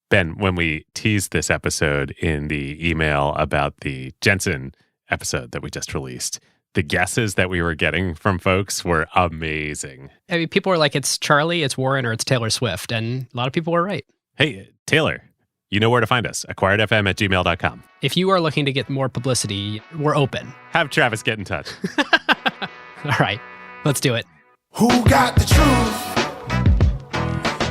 Ben, when we teased this episode in the email about the Jensen episode that we just released, the guesses that we were getting from folks were amazing. I mean, people were like, it's Charlie, it's Warren, or it's Taylor Swift. And a lot of people were right. Hey, Taylor, you know where to find us. acquiredfm@gmail.com. If you are looking to get more publicity, we're open. Have Travis get in touch. All right, let's do it. Who got the truth?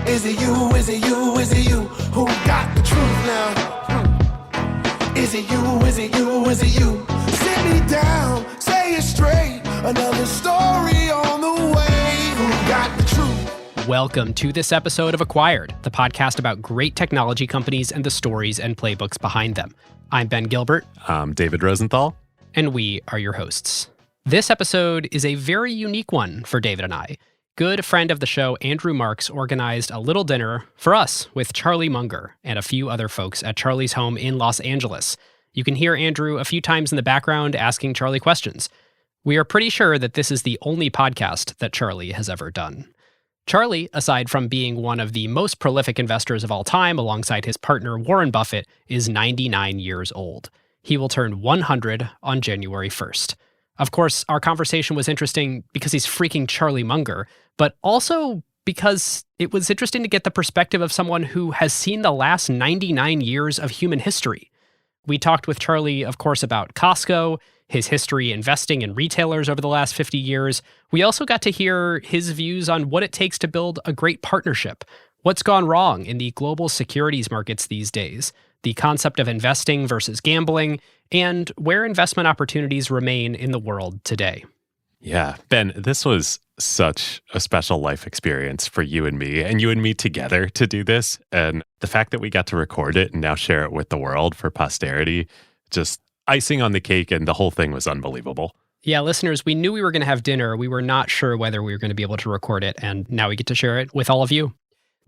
Is it you? Is it you? Is it you? Who got the truth now? Is it you? Is it you? Is it you? Sit me down, say it straight. Another story on the way. Who got the truth? Welcome to this episode of Acquired, the podcast about great technology companies and the stories and playbooks behind them. I'm Ben Gilbert. I'm David Rosenthal. And we are your hosts. This episode is a very unique one for David and I. Good friend of the show, Andrew Marks, organized a little dinner for us with Charlie Munger and a few other folks at Charlie's home in Los Angeles. You can hear Andrew a few times in the background asking Charlie questions. We are pretty sure that this is the only podcast that Charlie has ever done. Charlie, aside from being one of the most prolific investors of all time alongside his partner Warren Buffett, is 99 years old. He will turn 100 on January 1st. Of course, our conversation was interesting because he's freaking Charlie Munger, but also because it was interesting to get the perspective of someone who has seen the last 99 years of human history. We talked with Charlie, of course, about Costco, his history investing in retailers over the last 50 years. We also got to hear his views on what it takes to build a great partnership, what's gone wrong in the global securities markets these days, the concept of investing versus gambling, and where investment opportunities remain in the world today. Yeah, Ben, this was such a special life experience for you and me together to do this. And the fact that we got to record it and now share it with the world for posterity, just icing on the cake, and the whole thing was unbelievable. Yeah, listeners, we knew we were going to have dinner. We were not sure whether we were going to be able to record it, and now we get to share it with all of you.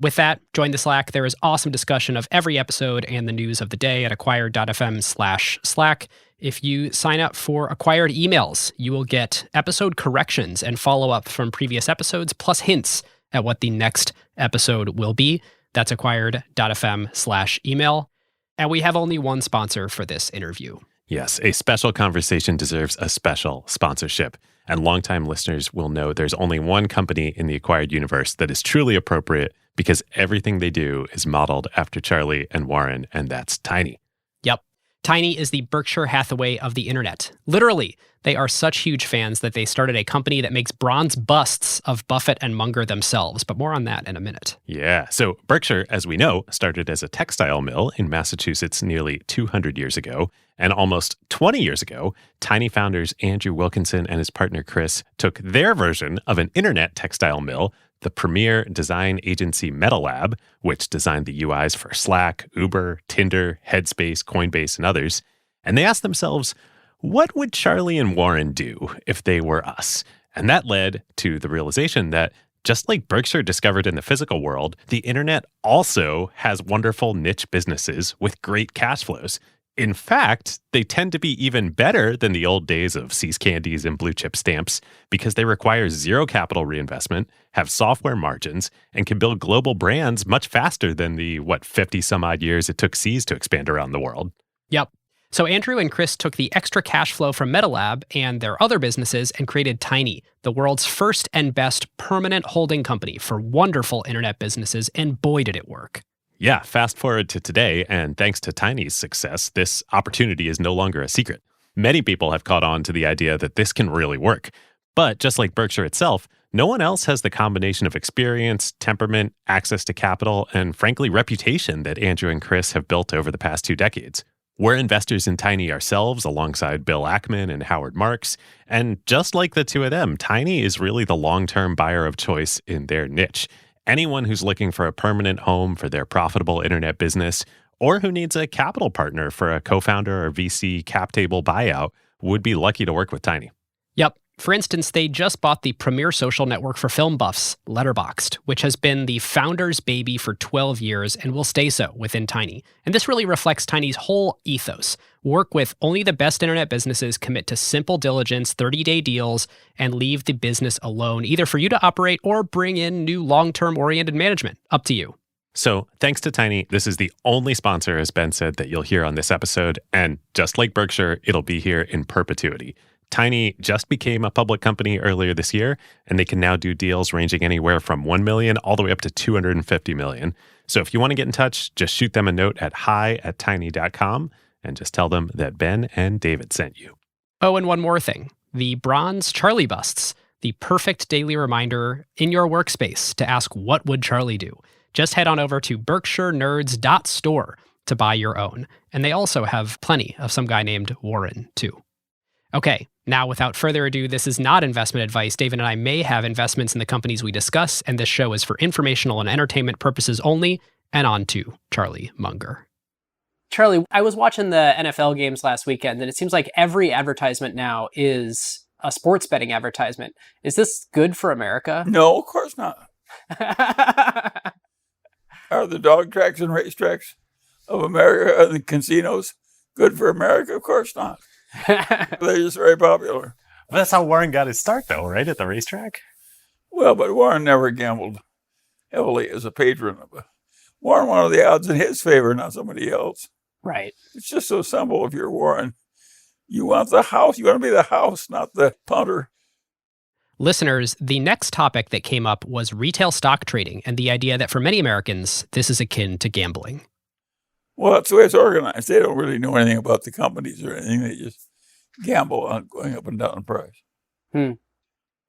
With that, join the Slack. There is awesome discussion of every episode and the news of the day at acquired.fm/Slack. If you sign up for Acquired emails, you will get episode corrections and follow-up from previous episodes, plus hints at what the next episode will be. That's acquired.fm/email. And we have only one sponsor for this interview. Yes, a special conversation deserves a special sponsorship. And longtime listeners will know there's only one company in the Acquired universe that is truly appropriate because everything they do is modeled after Charlie and Warren, and that's Tiny. Yep. Tiny is the Berkshire Hathaway of the internet. Literally, they are such huge fans that they started a company that makes bronze busts of Buffett and Munger themselves, but more on that in a minute. Yeah, so Berkshire, as we know, started as a textile mill in Massachusetts nearly 200 years ago. And almost 20 years ago, Tiny founders Andrew Wilkinson and his partner Chris took their version of an internet textile mill, the premier design agency MetaLab, which designed the UIs for Slack, Uber, Tinder, Headspace, Coinbase, and others. And they asked themselves, what would Charlie and Warren do if they were us? And that led to the realization that just like Berkshire discovered in the physical world, the internet also has wonderful niche businesses with great cash flows. In fact, they tend to be even better than the old days of See's Candies and blue chip stamps because they require zero capital reinvestment, have software margins, and can build global brands much faster than the, 50 some odd years it took See's to expand around the world. Yep. So Andrew and Chris took the extra cash flow from MetaLab and their other businesses and created Tiny, the world's first and best permanent holding company for wonderful internet businesses, and boy did it work. Yeah, fast forward to today, and thanks to Tiny's success, this opportunity is no longer a secret. Many people have caught on to the idea that this can really work. But just like Berkshire itself, no one else has the combination of experience, temperament, access to capital, and frankly, reputation that Andrew and Chris have built over the past 2 decades. We're investors in Tiny ourselves alongside Bill Ackman and Howard Marks. And just like the two of them, Tiny is really the long-term buyer of choice in their niche. Anyone who's looking for a permanent home for their profitable internet business, or who needs a capital partner for a co-founder or VC cap table buyout, would be lucky to work with Tiny. Yep. For instance, they just bought the premier social network for film buffs, Letterboxd, which has been the founder's baby for 12 years and will stay so within Tiny. And this really reflects Tiny's whole ethos. Work with only the best internet businesses, commit to simple diligence, 30-day deals, and leave the business alone, either for you to operate or bring in new long-term oriented management. Up to you. So thanks to Tiny, this is the only sponsor, as Ben said, that you'll hear on this episode. And just like Berkshire, it'll be here in perpetuity. Tiny just became a public company earlier this year, and they can now do deals ranging anywhere from 1 million all the way up to 250 million. So if you want to get in touch, just shoot them a note at hi@tiny.com and just tell them that Ben and David sent you. Oh, and one more thing. The bronze Charlie busts, the perfect daily reminder in your workspace to ask, what would Charlie do? Just head on over to berkshirenerds.store to buy your own. And they also have plenty of some guy named Warren, too. Okay, now without further ado, this is not investment advice. David and I may have investments in the companies we discuss, and this show is for informational and entertainment purposes only. And on to Charlie Munger. Charlie, I was watching the NFL games last weekend, and it seems like every advertisement now is a sports betting advertisement. Is this good for America? No, of course not. Are the dog tracks and racetracks of America and the casinos good for America? Of course not. They're just very popular. But that's how Warren got his start, though, right? At the racetrack? Well, but Warren never gambled heavily as a patron of it. Warren wanted the odds in his favor, not somebody else. Right. It's just so simple. If you're Warren, you want the house. You want to be the house, not the punter. Listeners, the next topic that came up was retail stock trading and the idea that for many Americans, this is akin to gambling. Well, that's the way it's organized. They don't really know anything about the companies or anything. They just gamble on going up and down in price.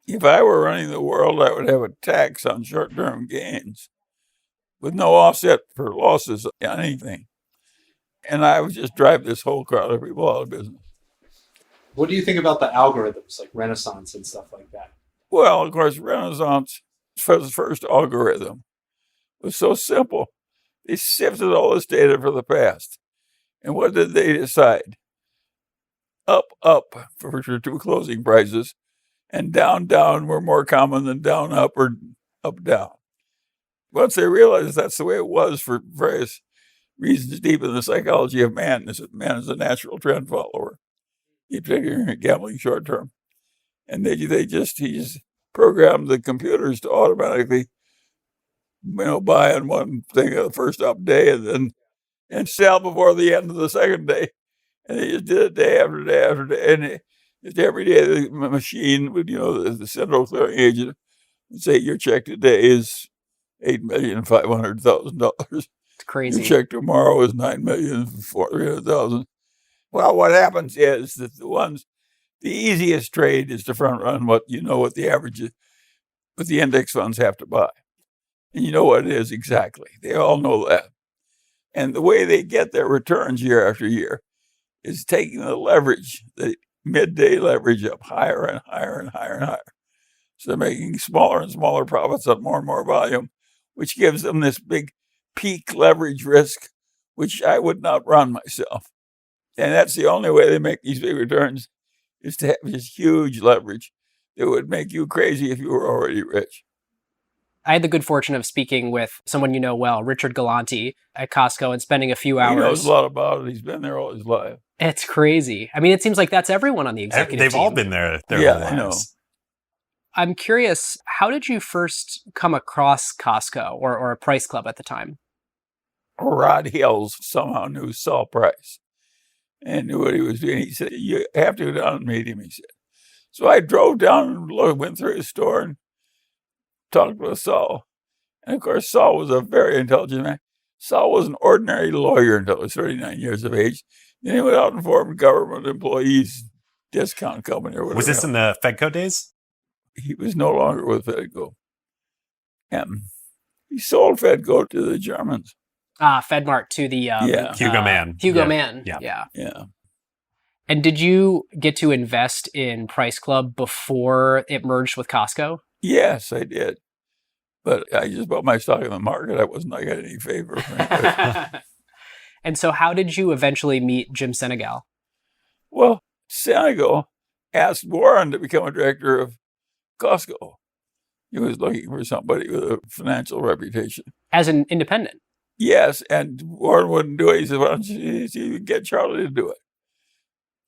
If I were running the world, I would have a tax on short-term gains with no offset for losses on anything. And I would just drive this whole crowd of people out of business. What do you think about the algorithms like Renaissance and stuff like that? Well, of course, Renaissance, for the first algorithm, was so simple. They sifted all this data for the past. And what did they decide? Up for two closing prices, and down were more common than down, up, or up, down. Once they realized that's the way it was for various reasons deep in the psychology of man, is that man is a natural trend follower. He particularly gambling short term. And he just programmed the computers to automatically, buy on one thing on the first up day and sell before the end of the second day. And they just did it day after day after day. And just every day the machine would, the central clearing agent would say, your check today is $8,500,000. It's crazy. Your check tomorrow is $9,400,000. Well, what happens is that the easiest trade is to front run what the average is, what the index funds have to buy. And you know what it is exactly. They all know that. And the way they get their returns year after year is taking the leverage, the midday leverage up higher and higher and higher and higher. So they're making smaller and smaller profits on more and more volume, which gives them this big peak leverage risk, which I would not run myself. And that's the only way they make these big returns, is to have this huge leverage that would make you crazy if you were already rich. I had the good fortune of speaking with someone you know well, Richard Galanti at Costco, and spending a few hours. He knows a lot about it. He's been there all his life. It's crazy. I mean, it seems like that's everyone on the executive They've team. all been there. Yeah, I know. I'm curious, how did you first come across Costco or a Price Club at the time? Rod Hills somehow knew Saul Price and knew what he was doing. He said, you have to go down and meet him, he said. So I drove down and went through his store and talked with Saul. And of course, Saul was a very intelligent man. Saul was an ordinary lawyer until he was 39 years of age. Then he went out and formed government employees discount company or whatever. Was this in the Fedco days? He was no longer with Fedco. And he sold Fedco to the Germans. FedMart to the Hugo Mann. Hugo Mann. Yeah. And did you get to invest in Price Club before it merged with Costco? Yes, I did. But I just bought my stock in the market. I wasn't got any favor from anybody. And so how did you eventually meet Jim Senegal? Well, Senegal asked Warren to become a director of Costco. He was looking for somebody with a financial reputation. As an independent? Yes, and Warren wouldn't do it. He said, why don't you get Charlie to do it?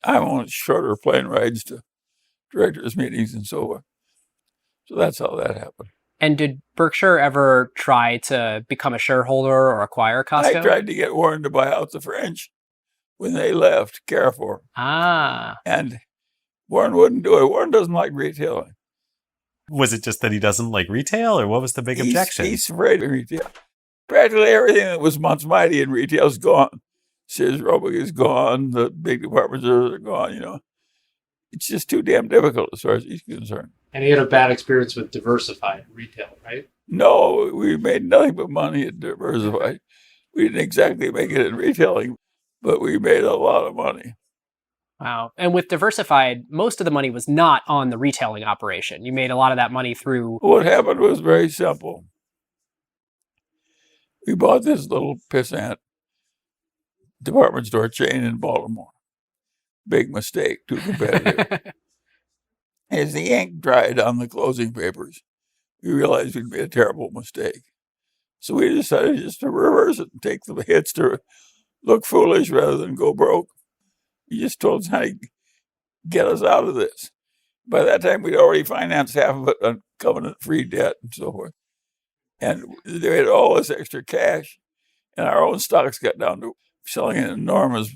I want shorter plane rides to directors' meetings and so forth. So that's how that happened. And did Berkshire ever try to become a shareholder or acquire Costco? I tried to get Warren to buy out the French when they left Carrefour. Ah. And Warren wouldn't do it. Warren doesn't like retailing. Was it just that he doesn't like retail, or what was the big objection? He's afraid of retail. Practically everything that was once mighty in retail is gone. Sears Roebuck is gone. The big department stores are gone, It's just too damn difficult as far as he's concerned. And he had a bad experience with Diversified retail, right? No, we made nothing but money at Diversified. We didn't exactly make it in retailing, but we made a lot of money. Wow. And with Diversified, most of the money was not on the retailing operation. You made a lot of that money through... What happened was very simple. We bought this little pissant department store chain in Baltimore. Big mistake, too competitive. As the ink dried on the closing papers, we realized we'd made a terrible mistake. So we decided just to reverse it and take the hits to look foolish rather than go broke. We just told Sonny, get us out of this. By that time, we'd already financed half of it on covenant-free debt and so forth. And they had all this extra cash, and our own stocks got down to selling an enormous...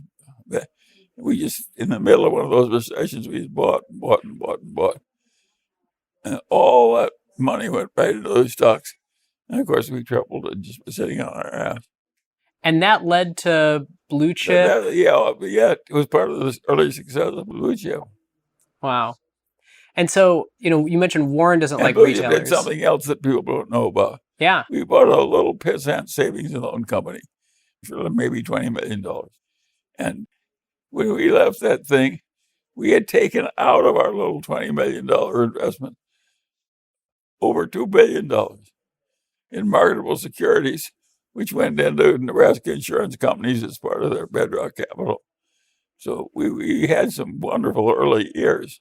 We just, in the middle of one of those recessions, we just bought and bought and bought and bought. And all that money went right into those stocks. And of course, we tripled and just sitting on our ass. And that led to Blue Chip? Yeah, it was part of the early success of Blue Chip. Wow. And so, you mentioned Warren doesn't like Blue Chip retailers. did something else that people don't know about. Yeah. We bought a little pissant savings and loan company for maybe $20 million. And when we left that thing, we had taken out of our little $20 million investment over $2 billion in marketable securities, which went into Nebraska insurance companies as part of their bedrock capital. So we had some wonderful early years.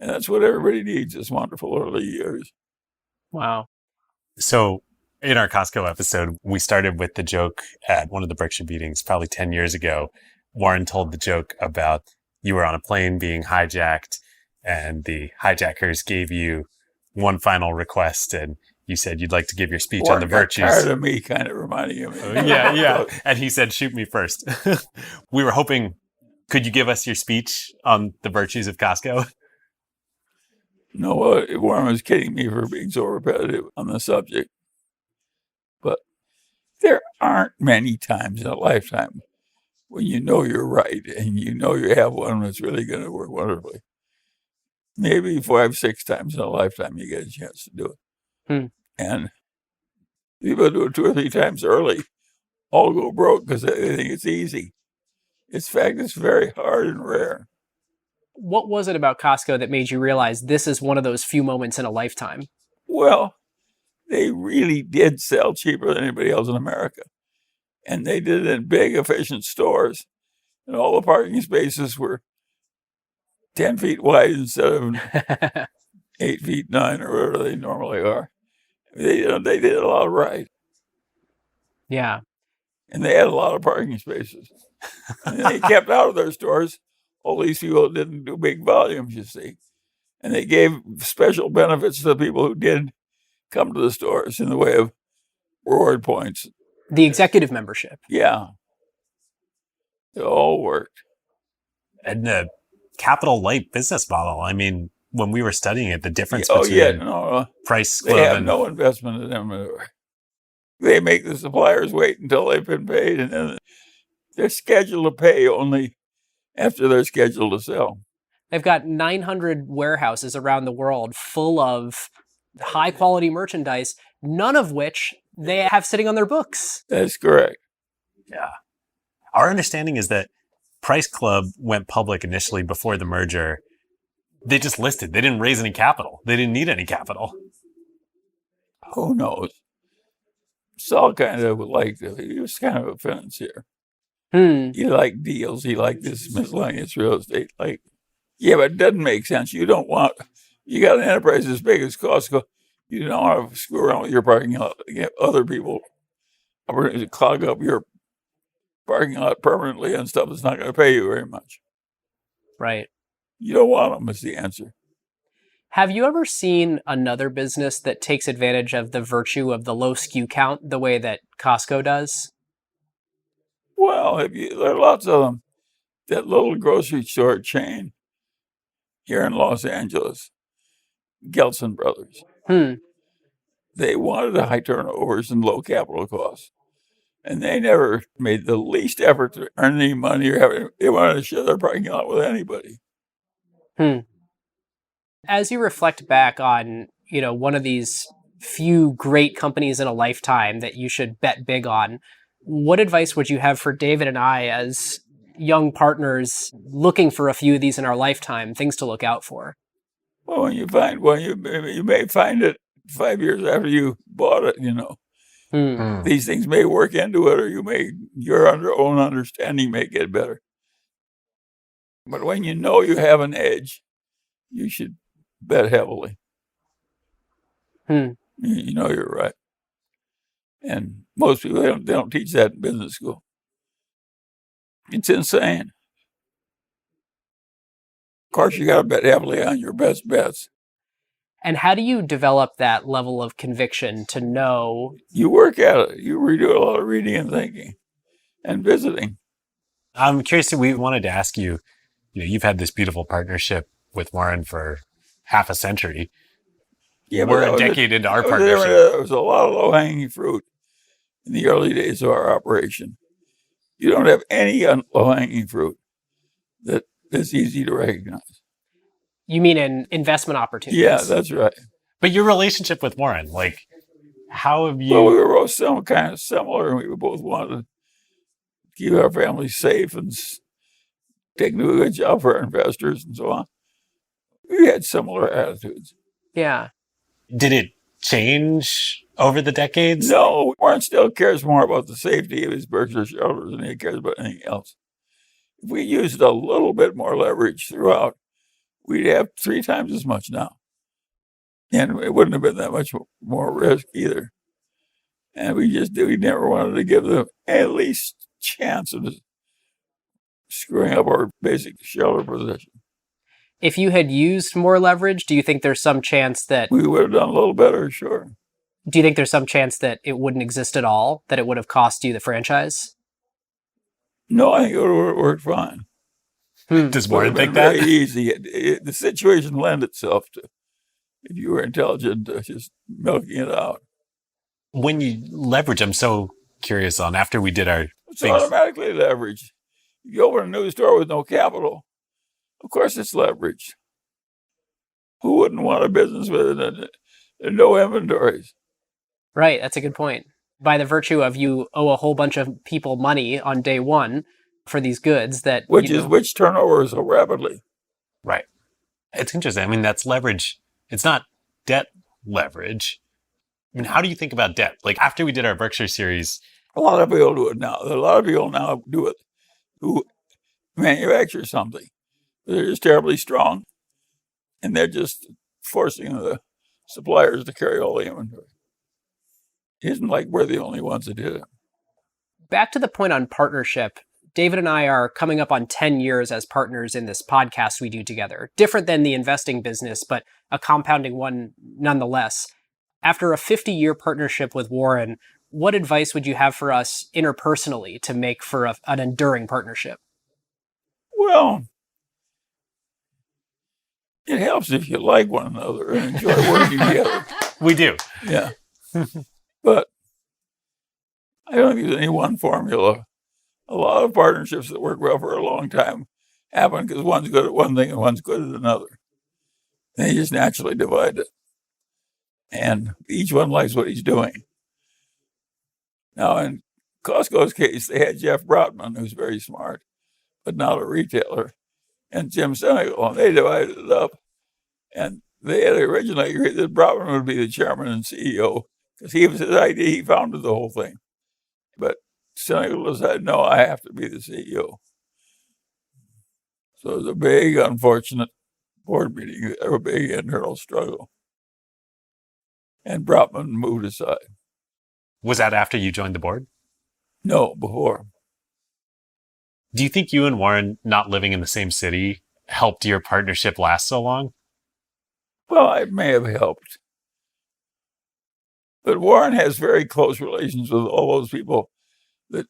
And that's what everybody needs, is wonderful early years. Wow. So in our Costco episode, we started with the joke at one of the Berkshire meetings probably 10 years ago. Warren told the joke about you were on a plane being hijacked and the hijackers gave you one final request and you said you'd like to give your speech Warren on the virtues. Tired of me kind of reminding him. Yeah. And he said, shoot me first. We were hoping, could you give us your speech on the virtues of Costco? No, Warren was kidding me for being so repetitive on the subject. But there aren't many times in a lifetime when you know you're right and you know you have one that's really going to work wonderfully. Maybe 5, 6 times in a lifetime you get a chance to do it. And people do it 2 or 3 times early, all go broke because they think it's easy. In fact, it's very hard and rare. What was it about Costco that made you realize this is one of those few moments in a lifetime? Well, they really did sell cheaper than anybody else in America. And they did it in big, efficient stores. And all the parking spaces were 10 feet wide instead of 8 feet 9 or whatever they normally are. They did it a lot right. Yeah. And they had a lot of parking spaces. And they kept out of their stores all these people didn't do big volumes, you see. And they gave special benefits to the people who did come to the stores in the way of reward points. The executive membership. Yeah. It all worked. And the capital light business model. I mean, when we were studying it, the difference between Price Club they have and no investment in them. They make the suppliers wait until they've been paid, and then they're scheduled to pay only after they're scheduled to sell. They've got 900 warehouses around the world full of high quality merchandise, none of which they have sitting on their books. That's correct. Yeah. Our understanding is that Price Club went public initially before the merger. They just listed. They didn't raise any capital. They didn't need any capital. Who knows? Saul kind of liked it. He was kind of a financier. He liked deals. He liked this miscellaneous real estate. Yeah, but it doesn't make sense. You got an enterprise as big as Costco. You don't want to screw around with your parking lot. Get other people to clog up your parking lot permanently and stuff that's not going to pay you very much. Right. You don't want them is the answer. Have you ever seen another business that takes advantage of the virtue of the low SKU count the way that Costco does? Well, there are lots of them. That little grocery store chain here in Los Angeles, Gelson Brothers, Hmm. they wanted high turnovers and low capital costs. And they never made the least effort to earn any money they wanted to share their parking lot with anybody. Hmm. As you reflect back on, one of these few great companies in a lifetime that you should bet big on, what advice would you have for David and I as young partners looking for a few of these in our lifetime, things to look out for? Well, when you find one, you may find it 5 years after you bought it. Hmm. These things may work into it, or your own understanding may get better. But when you know you have an edge, you should bet heavily. You know you're right. And most people, they don't teach that in business school. It's insane. Of course, you got to bet heavily on your best bets. And how do you develop that level of conviction to know? You work at it. You do a lot of reading and thinking and visiting. I'm curious, we wanted to ask you, you've had this beautiful partnership with Warren for half a century. Yeah, We're a decade into our There partnership. was a lot of low-hanging fruit in the early days of our operation. You don't have any low-hanging fruit that is easy to recognize. You mean in investment opportunities? Yeah, that's right. But your relationship with Warren, how have you... Well, we were both some kind of similar, and we both wanted to keep our family safe and take a good job for our investors and so on. We had similar attitudes. Yeah. Did it change over the decades? No, Warren still cares more about the safety of his Berkshire shareholders than he cares about anything else. If we used a little bit more leverage throughout, we'd have 3 times as much now. And it wouldn't have been that much more risk either. And we never wanted to give them at least chance of screwing up our basic shareholder position. If you had used more leverage, do you think there's some chance that... We would have done a little better, sure. Do you think there's some chance that it wouldn't exist at all, that it would have cost you the franchise? No, I think it would have worked fine. Does Warren think that? Very easy. The situation lent itself to, if you were intelligent, just milking it out. When you leverage, I'm so curious on, after we did our It's things. automatically leveraged. If you open a new store with no capital, of course it's leveraged. Who wouldn't want a business with no inventories? Right, that's a good point. By the virtue of you owe a whole bunch of people money on day one for these goods that... Which turnover so rapidly. Right. It's interesting. I mean, that's leverage. It's not debt leverage. I mean, how do you think about debt? After we did our Berkshire series... A lot of people do it now. A lot of people now do it who manufacture something. They're just terribly strong, and they're just forcing the suppliers to carry all the inventory. It isn't like we're the only ones that did it. Back to the point on partnership, David and I are coming up on 10 years as partners in this podcast we do together. Different than the investing business, but a compounding one nonetheless. After a 50-year partnership with Warren, what advice would you have for us interpersonally to make for an enduring partnership? Well, it helps if you like one another and enjoy working together. We do. Yeah. But I don't think there's any one formula. A lot of partnerships that work well for a long time happen because one's good at one thing and one's good at another. They just naturally divide it. And each one likes what he's doing. Now, in Costco's case, they had Jeff Brotman, who's very smart, but not a retailer, and Jim Senegal, and they divided it up. And they had originally agreed that Brotman would be the chairman and CEO, because he was his idea, he founded the whole thing. But Senegal decided, no, I have to be the CEO. So it was a big, unfortunate board meeting, a big internal struggle. And Brotman moved aside. Was that after you joined the board? No, before. Do you think you and Warren not living in the same city helped your partnership last so long? Well, it may have helped. But Warren has very close relations with all those people that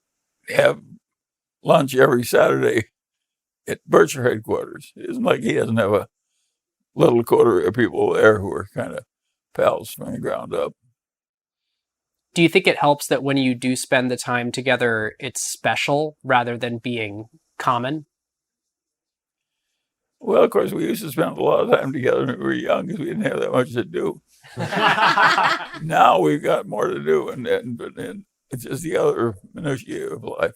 have lunch every Saturday at Berkshire headquarters. It isn't like he doesn't have a little coterie of people there who are kind of pals from the ground up. Do you think it helps that when you do spend the time together, it's special rather than being common? Well, of course, we used to spend a lot of time together when we were young because we didn't have that much to do. Now we've got more to do, and it's just the other minutiae of life.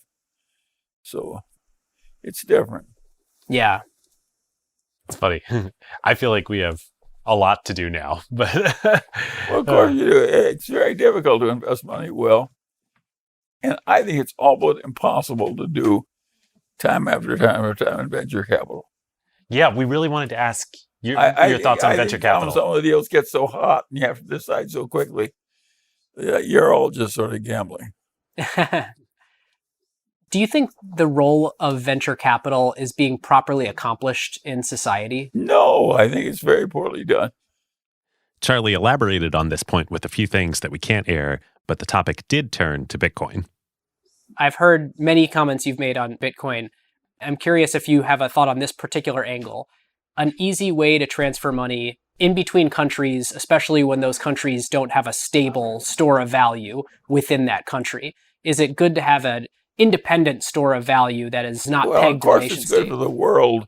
So it's different. Yeah. It's funny. I feel like we have a lot to do now, but Well, of course you do. It's very difficult to invest money well, and I think it's all but impossible to do time after time after time in venture capital. yeah, we really wanted to ask your thoughts on venture think capital. Some of the deals get so hot, and you have to decide so quickly. You're all just sort of gambling. Do you think the role of venture capital is being properly accomplished in society? No, I think it's very poorly done. Charlie elaborated on this point with a few things that we can't air, but the topic did turn to Bitcoin. I've heard many comments you've made on Bitcoin. I'm curious if you have a thought on this particular angle. An easy way to transfer money in between countries, especially when those countries don't have a stable store of value within that country. Is it good to have an independent store of value that is not Well, of pegged to a course, nation it's good state? for the world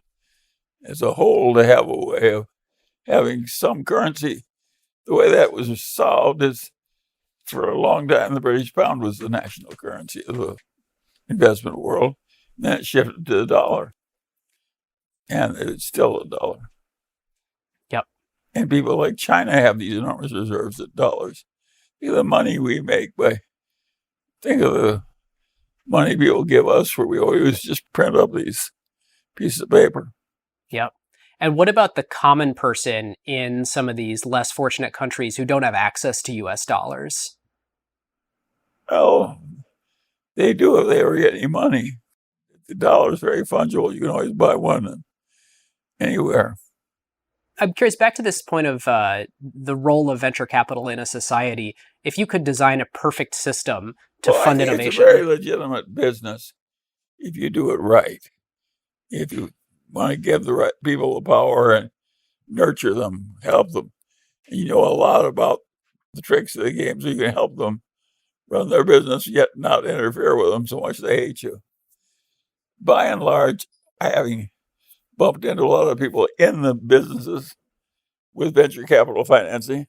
as a whole to have a way of having some currency. The way that was solved is, for a long time, the British pound was the national currency of the investment world. And then it shifted to the dollar. And it's still a dollar. Yep. And people like China have these enormous reserves of dollars. Think of the money we make think of the money people give us where we always just print up these pieces of paper. Yep. And what about the common person in some of these less fortunate countries who don't have access to US dollars? Well, they do if they ever get any money. The dollar is very fungible. You can always buy one anywhere. I'm curious, back to this point of the role of venture capital in a society, if you could design a perfect system to fund I think innovation. It's a very legitimate business if you do it right. If you want to give the right people the power and nurture them, help them, and you know a lot about the tricks of the game, so you can help them run their business, yet not interfere with them so much they hate you. By and large, having bumped into a lot of people in the businesses with venture capital financing,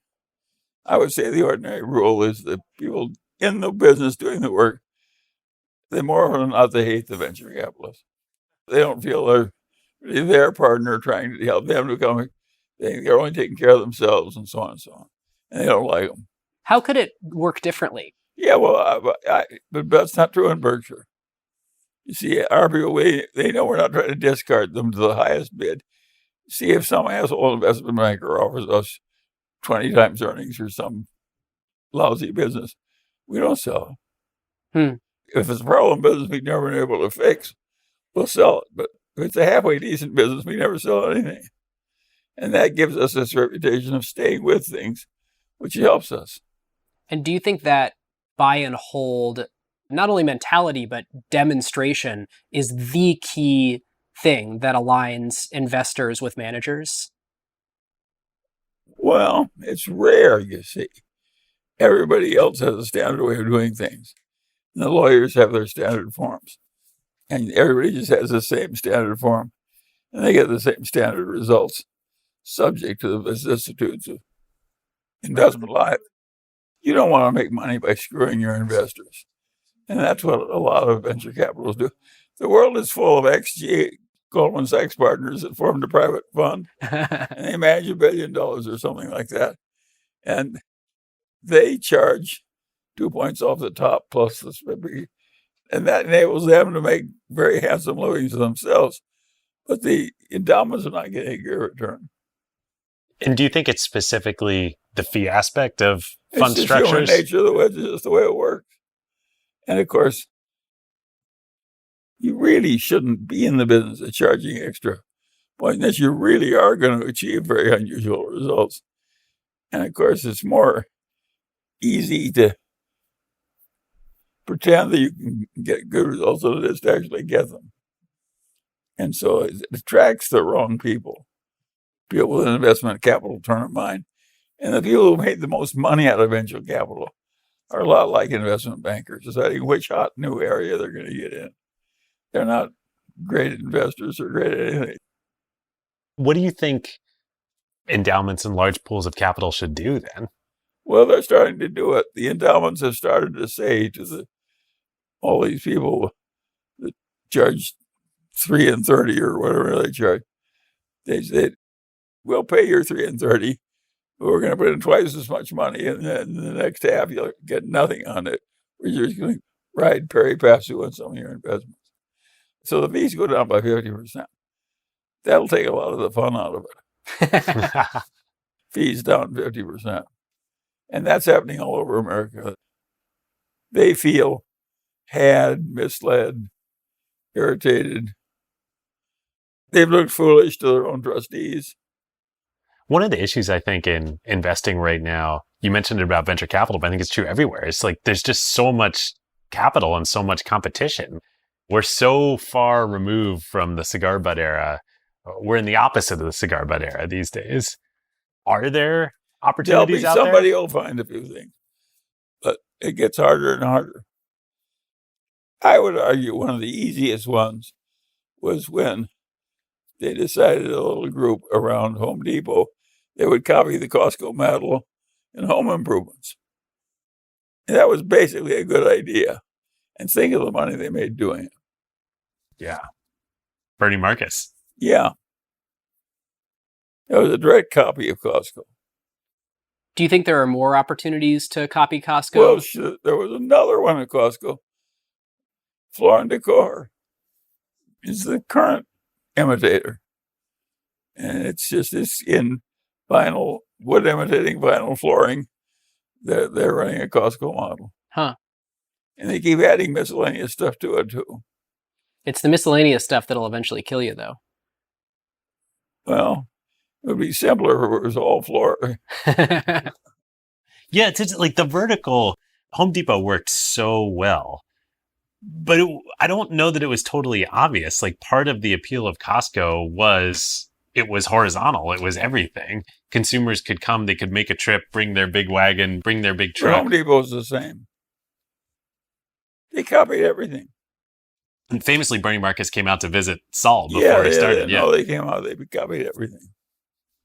I would say the ordinary rule is that people in the business doing the work, they more often than not, they hate the venture capitalists. They don't feel they're really their partner trying to help them to come. They're only taking care of themselves and so on and so on. And they don't like them. How could it work differently? Yeah, well, but that's not true in Berkshire. You see, our people, they know we're not trying to discard them to the highest bid. See, if some asshole investment banker offers us 20 times earnings for some lousy business, we don't sell it. If it's a problem business we've never been able to fix, we'll sell it. But if it's a halfway decent business, we never sell anything. And that gives us this reputation of staying with things, which helps us. And do you think that buy and hold, not only mentality, but demonstration is the key thing that aligns investors with managers? Well, it's rare, you see. Everybody else has a standard way of doing things. And the lawyers have their standard forms. And everybody just has the same standard form. And they get the same standard results, subject to the vicissitudes of investment life. You don't want to make money by screwing your investors. And that's what a lot of venture capitalists do. The world is full of XG, Goldman Sachs partners that formed a private fund, and they manage $1 billion or something like that. And they charge 2 points off the top plus the SPIP, and that enables them to make very handsome livings themselves. But the endowments are not getting a good return. And do you think it's specifically the fee aspect of fund It's just structures? human nature, it's just the way it works. And of course, you really shouldn't be in the business of charging extra point that you really are going to achieve very unusual results. And of course, it's more easy to pretend that you can get good results than it is to actually get them. And so it attracts the wrong people. People with investment capital turn a mind. And the people who made the most money out of venture capital are a lot like investment bankers, deciding which hot new area they're going to get in. They're not great investors or great at anything. What do you think endowments and large pools of capital should do then? Well, they're starting to do it. The endowments have started to say to all these people that charge 3 and 30 or whatever they charge, they said, we'll pay your 3 and 30, but we're going to put in twice as much money, and then the next half you'll get nothing on it. We're just going to ride pari passu on some of your investments. So the fees go down by 50%. That'll take a lot of the fun out of it. Fees down 50%. And that's happening all over America. They feel had, misled, irritated. They've looked foolish to their own trustees. One of the issues I think in investing right now, you mentioned it about venture capital, but I think it's true everywhere. It's like there's just so much capital and so much competition. We're so far removed from the cigar butt era. We're in the opposite of the cigar butt era these days. Are there opportunities out there? Somebody will find a few things, but it gets harder and harder. I would argue one of the easiest ones was when they decided, a little group around Home Depot, they would copy the Costco model in home improvements. And that was basically a good idea. And think of the money they made doing it. Yeah. Bernie Marcus. Yeah. It was a direct copy of Costco. Do you think there are more opportunities to copy Costco? Well, there was another one at Costco. Floor and Decor is the current imitator. And it's in vinyl, wood imitating vinyl flooring. They're running a Costco model. Huh. And they keep adding miscellaneous stuff to it, too. It's the miscellaneous stuff that'll eventually kill you, though. Well, it would be simpler if it was all floor. Yeah, it's like the vertical. Home Depot worked so well. But I don't know that it was totally obvious. Like part of the appeal of Costco was it was horizontal. It was everything. Consumers could come, they could make a trip, bring their big wagon, bring their big truck. Home Depot's the same. They copied everything. And famously, Bernie Marcus came out to visit Saul before he started. No, they came out, they copied everything.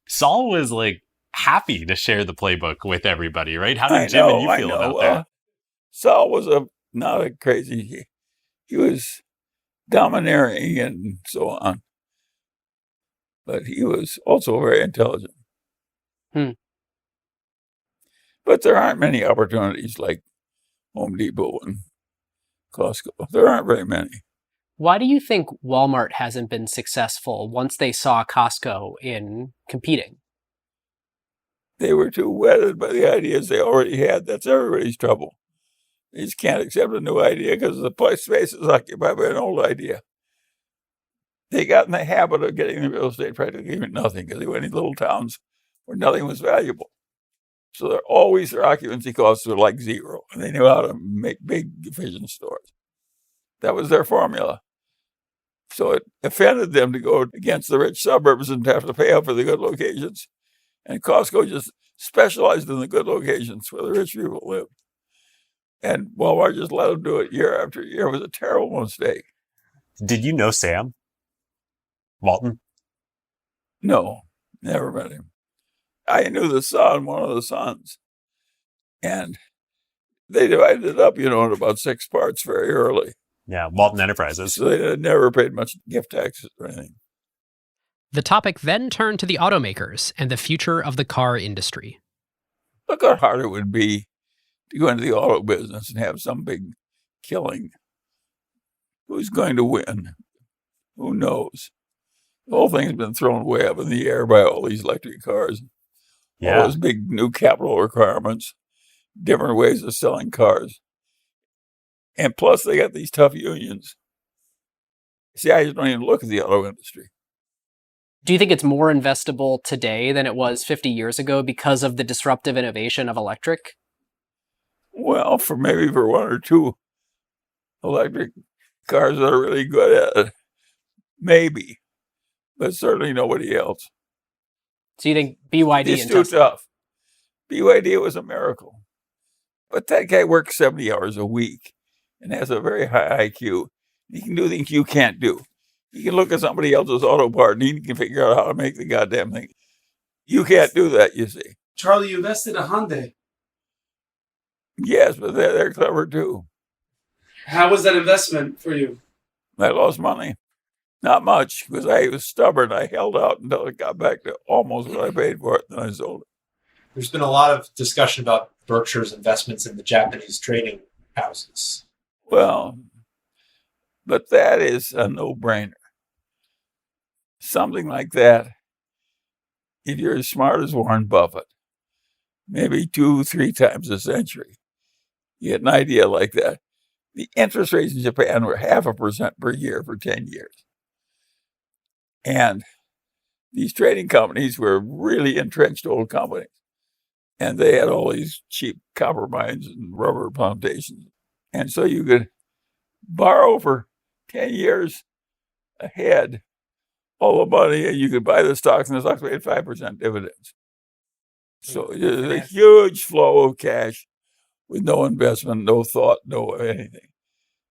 Saul was like happy to share the playbook with everybody, right? How did Jim and you feel about that? Saul was not a crazy. He was domineering and so on, but he was also very intelligent. But there aren't many opportunities like Home Depot and Costco. There aren't very many. Why do you think Walmart hasn't been successful once they saw Costco in competing? They were too wedded by the ideas they already had. That's everybody's trouble. They just can't accept a new idea because the space is occupied by an old idea. They got in the habit of getting the real estate practically even nothing because they went in little towns where nothing was valuable. So their occupancy costs were like zero, and they knew how to make big, efficient stores. That was their formula. So it offended them to go against the rich suburbs and have to pay up for the good locations. And Costco just specialized in the good locations where the rich people lived. And Walmart just let them do it year after year. It was a terrible mistake. Did you know Sam Walton? No, never met him. I knew one of the sons. And they divided it up, in about 6 parts very early. Yeah, Walton Enterprises. So they had never paid much gift taxes or anything. The topic then turned to the automakers and the future of the car industry. Look how hard it would be to go into the auto business and have some big killing. Who's going to win? Who knows? The whole thing's been thrown way up in the air by all these electric cars. Yeah. All those big new capital requirements, different ways of selling cars. And plus, they got these tough unions. See, I just don't even look at the auto industry. Do you think it's more investable today than it was 50 years ago because of the disruptive innovation of electric? Well, maybe for one or two electric cars that are really good at it, maybe, but certainly nobody else. So you think BYD It's and too Tesla? tough. BYD was a miracle. But that guy works 70 hours a week and has a very high IQ. He can do things you can't do. He can look at somebody else's auto part and he can figure out how to make the goddamn thing. You can't do that, you see. Charlie, you invested in Hyundai. Yes, but they're clever too. How was that investment for you? I lost money. Not much, because I was stubborn. I held out until it got back to almost what I paid for it, then I sold it. There's been a lot of discussion about Berkshire's investments in the Japanese trading houses. Well, but that is a no-brainer. Something like that, if you're as smart as Warren Buffett, maybe 2-3 times a century, you get an idea like that. The interest rates in Japan were 0.5% per year for 10 years. And these trading companies were really entrenched old companies. And they had all these cheap copper mines and rubber plantations. And so you could borrow for 10 years ahead all the money, and you could buy the stocks, and the stocks paid 5% dividends. So there's a huge flow of cash with no investment, no thought, no anything.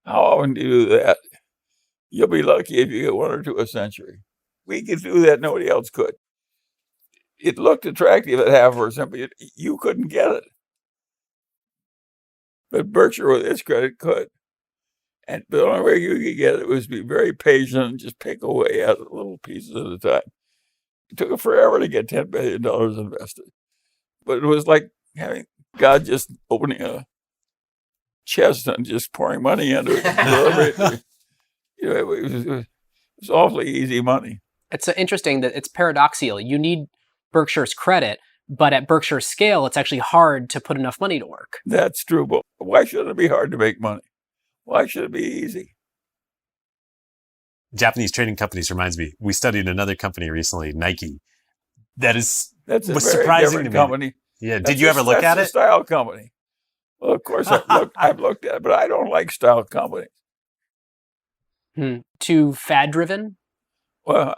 How often do you do that? You'll be lucky if you get 1 or 2 a century. We could do that. Nobody else could. It looked attractive at 0.5%, but you couldn't get it. But Berkshire, with its credit, could. And the only way you could get it was be very patient and just pick away at little pieces at a time. It took forever to get $10 billion invested. But it was like having God just opening a chest and just pouring money into it. It was awfully easy money. It's interesting that it's paradoxical. You need Berkshire's credit, but at Berkshire's scale, it's actually hard to put enough money to work. That's true, but why should it be hard to make money? Why should it be easy? Japanese trading companies reminds me. We studied another company recently, Nike. That's a was very surprising different to me. company. Yeah. Did you ever look at That's it? a style company. Well, of course, I've looked at it, but I don't like style companies. Too fad-driven? Well,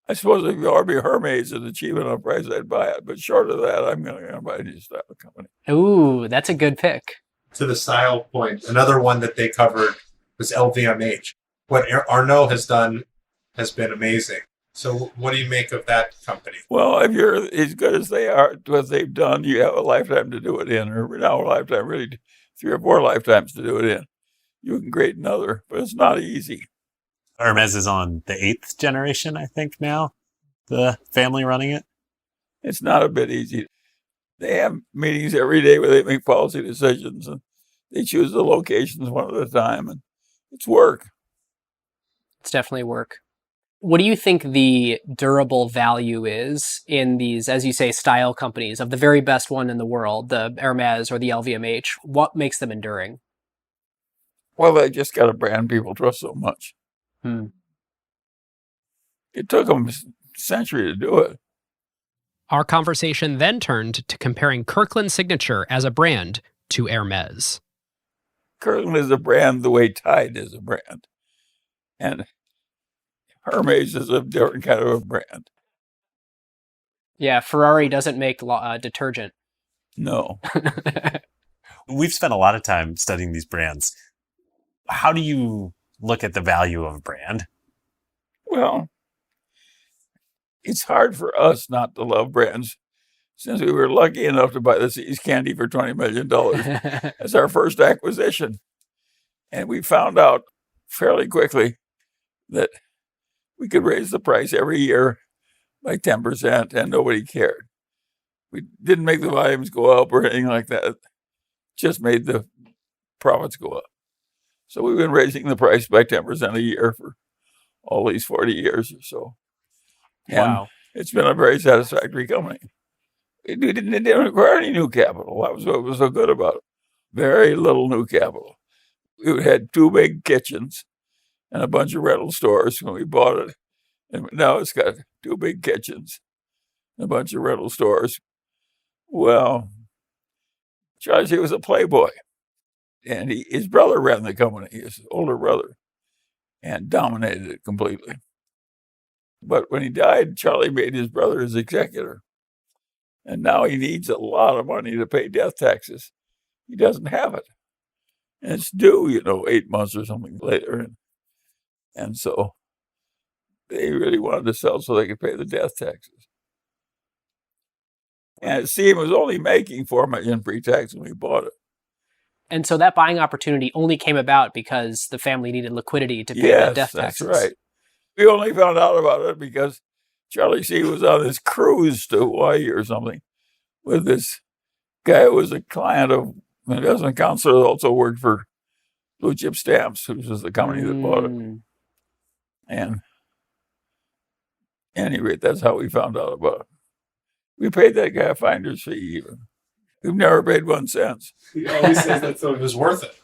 I suppose if you order Hermes at a cheap enough price, I'd buy it. But short of that, I'm going to buy any style company. Ooh, that's a good pick. To the style point, another one that they covered was LVMH. What Arnault has done has been amazing. So what do you make of that company? Well, if you're as good as they are, what they've done, you have a lifetime to do it in, or now a lifetime, really 3 or 4 lifetimes to do it in. You can create another, but it's not easy. Hermes is on the 8th generation, I think now, the family running it. It's not a bit easy. They have meetings every day where they make policy decisions, and they choose the locations one at a time, and it's work. It's definitely work. What do you think the durable value is in these, as you say, style companies of the very best one in the world, the Hermes or the LVMH? What makes them enduring? Well, they just got a brand people trust so much. It took them a century to do it. Our conversation then turned to comparing Kirkland's signature as a brand to Hermes. Kirkland is a brand the way Tide is a brand. And Hermes is a different kind of a brand. Yeah, Ferrari doesn't make detergent. No. We've spent a lot of time studying these brands. How do you look at the value of a brand? Well, it's hard for us not to love brands since we were lucky enough to buy the See's candy for $20 million as our first acquisition. And we found out fairly quickly that we could raise the price every year by 10% and nobody cared. We didn't make the volumes go up or anything like that. Just made the profits go up. So we've been raising the price by 10% a year for all these 40 years or so. And Wow. It's been a very satisfactory company. It didn't require any new capital. That was what was so good about it. Very little new capital. We had 2 big kitchens and a bunch of rental stores when we bought it. And now it's got 2 big kitchens, a bunch of rental stores. Well, Charlie C was a playboy. And his brother ran the company, his older brother, and dominated it completely. But when he died, Charlie made his brother his executor. And now he needs a lot of money to pay death taxes. He doesn't have it. And it's due, 8 months or something later. And so they really wanted to sell so they could pay the death taxes. And it seemed it was only making $4 million pre-tax when we bought it. And so that buying opportunity only came about because the family needed liquidity to pay the death taxes. That's right. We only found out about it because Charlie C was on this cruise to Hawaii or something with this guy who was a client of an investment counselor that also worked for Blue Chip Stamps, which was the company that bought it. And anyway, that's how we found out about it. We paid that guy a finder's fee even. We've never paid 1 cent. He always says that, so It was worth it.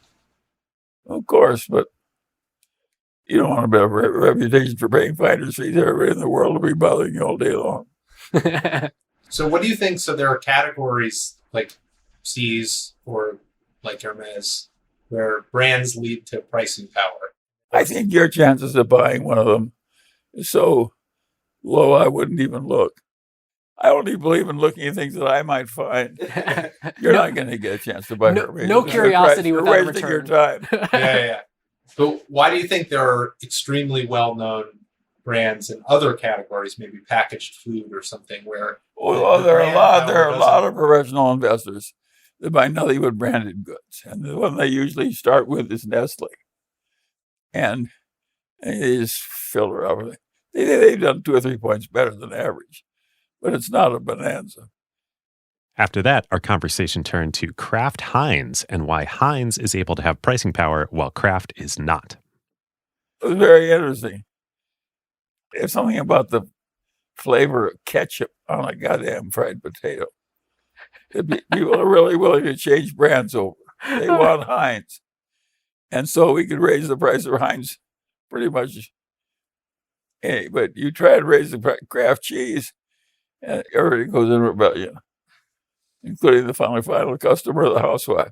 Of course, but you don't want to have a reputation for paying finder's fees. Everybody in the world will be bothering you all day long. So what do you think? So there are categories like C's or like Hermes where brands lead to pricing power. I think your chances of buying one of them is so low I wouldn't even look. I only believe in looking at things that I might find. You're not going to get a chance to buy Hermes. No curiosity You're without a wasting return. your time. Yeah. But why do you think there are extremely well-known brands in other categories, maybe packaged food or something, where There are a lot of professional investors that buy nothing but branded goods, and the one they usually start with is Nestle, and they just fill it up. They've done 2 or 3 points better than average, but it's not a bonanza. After that, our conversation turned to Kraft Heinz and why Heinz is able to have pricing power while Kraft is not. It was very interesting. There's something about the flavor of ketchup on a goddamn fried potato. People are really willing to change brands over. They want Heinz. And so we could raise the price of Heinz pretty much. Hey, but you try to raise the Kraft cheese, and everybody goes in rebellion, including the final customer, the housewife.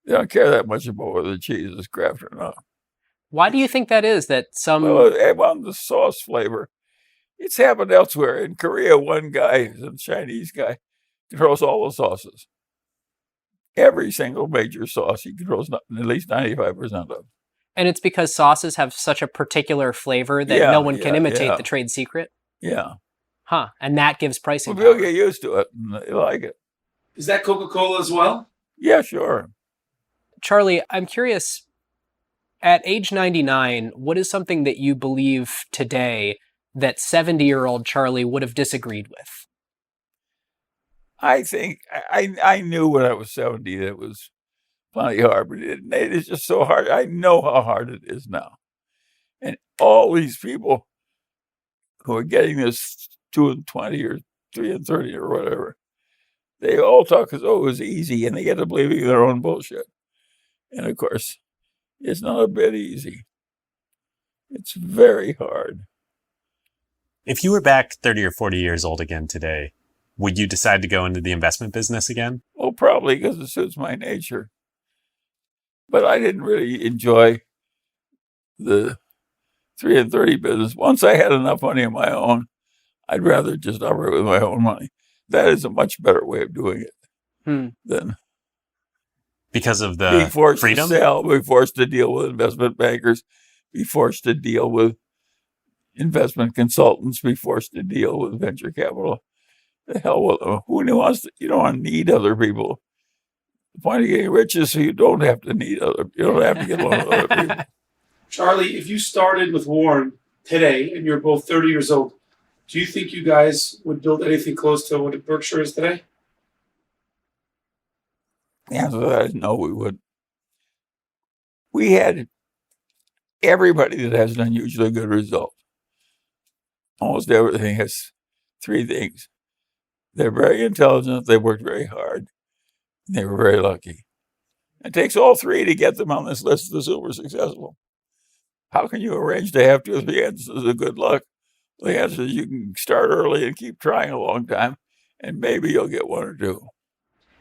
They don't care that much about whether the cheese is Kraft or not. Why do you think that is? That some Well, the sauce flavor. It's happened elsewhere. In Korea, one guy, a Chinese guy, controls all the sauces. Every single major sauce he controls at least 95% of. and it's because sauces have such a particular flavor that no one can imitate the trade secret? Yeah. Huh. And that gives pricing Well, people power. get used to it and they like it. Is that Coca-Cola as well? Yeah, sure. Charlie, I'm curious, at age 99, what is something that you believe today that 70-year-old Charlie would have disagreed with? I think I knew when I was 70 that it was plenty hard, but it is just so hard. I know how hard it is now. And all these people who are getting this 2 and 20 or 3 and 30 or whatever, they all talk as though it was easy and they get to believing their own bullshit. And of course, it's not a bit easy. It's very hard. If you were back 30 or 40 years old again today, would you decide to go into the investment business again? Well, probably because it suits my nature. But I didn't really enjoy the 3 and 30 business. Once I had enough money of my own, I'd rather just operate with my own money. That is a much better way of doing it than Because of the being forced freedom? to sell, being forced to deal with investment bankers, be forced to deal with investment consultants, be forced to deal with venture capital. The hell with them. Who wants to? You don't want to need other people. The point of getting rich is so you don't have to need you don't have to get along with other people. Charlie, if you started with Warren today and you're both 30 years old, do you think you guys would build anything close to what Berkshire is today? The answer to that is no, we wouldn't. We had everybody that has an unusually good result. Almost everything has 3 things. They're very intelligent, they worked very hard, and they were very lucky. It takes all 3 to get them on this list of the super successful. How can you arrange to have 2 or 3 instances of good luck The answer is you can start early and keep trying a long time, and maybe you'll get one or two.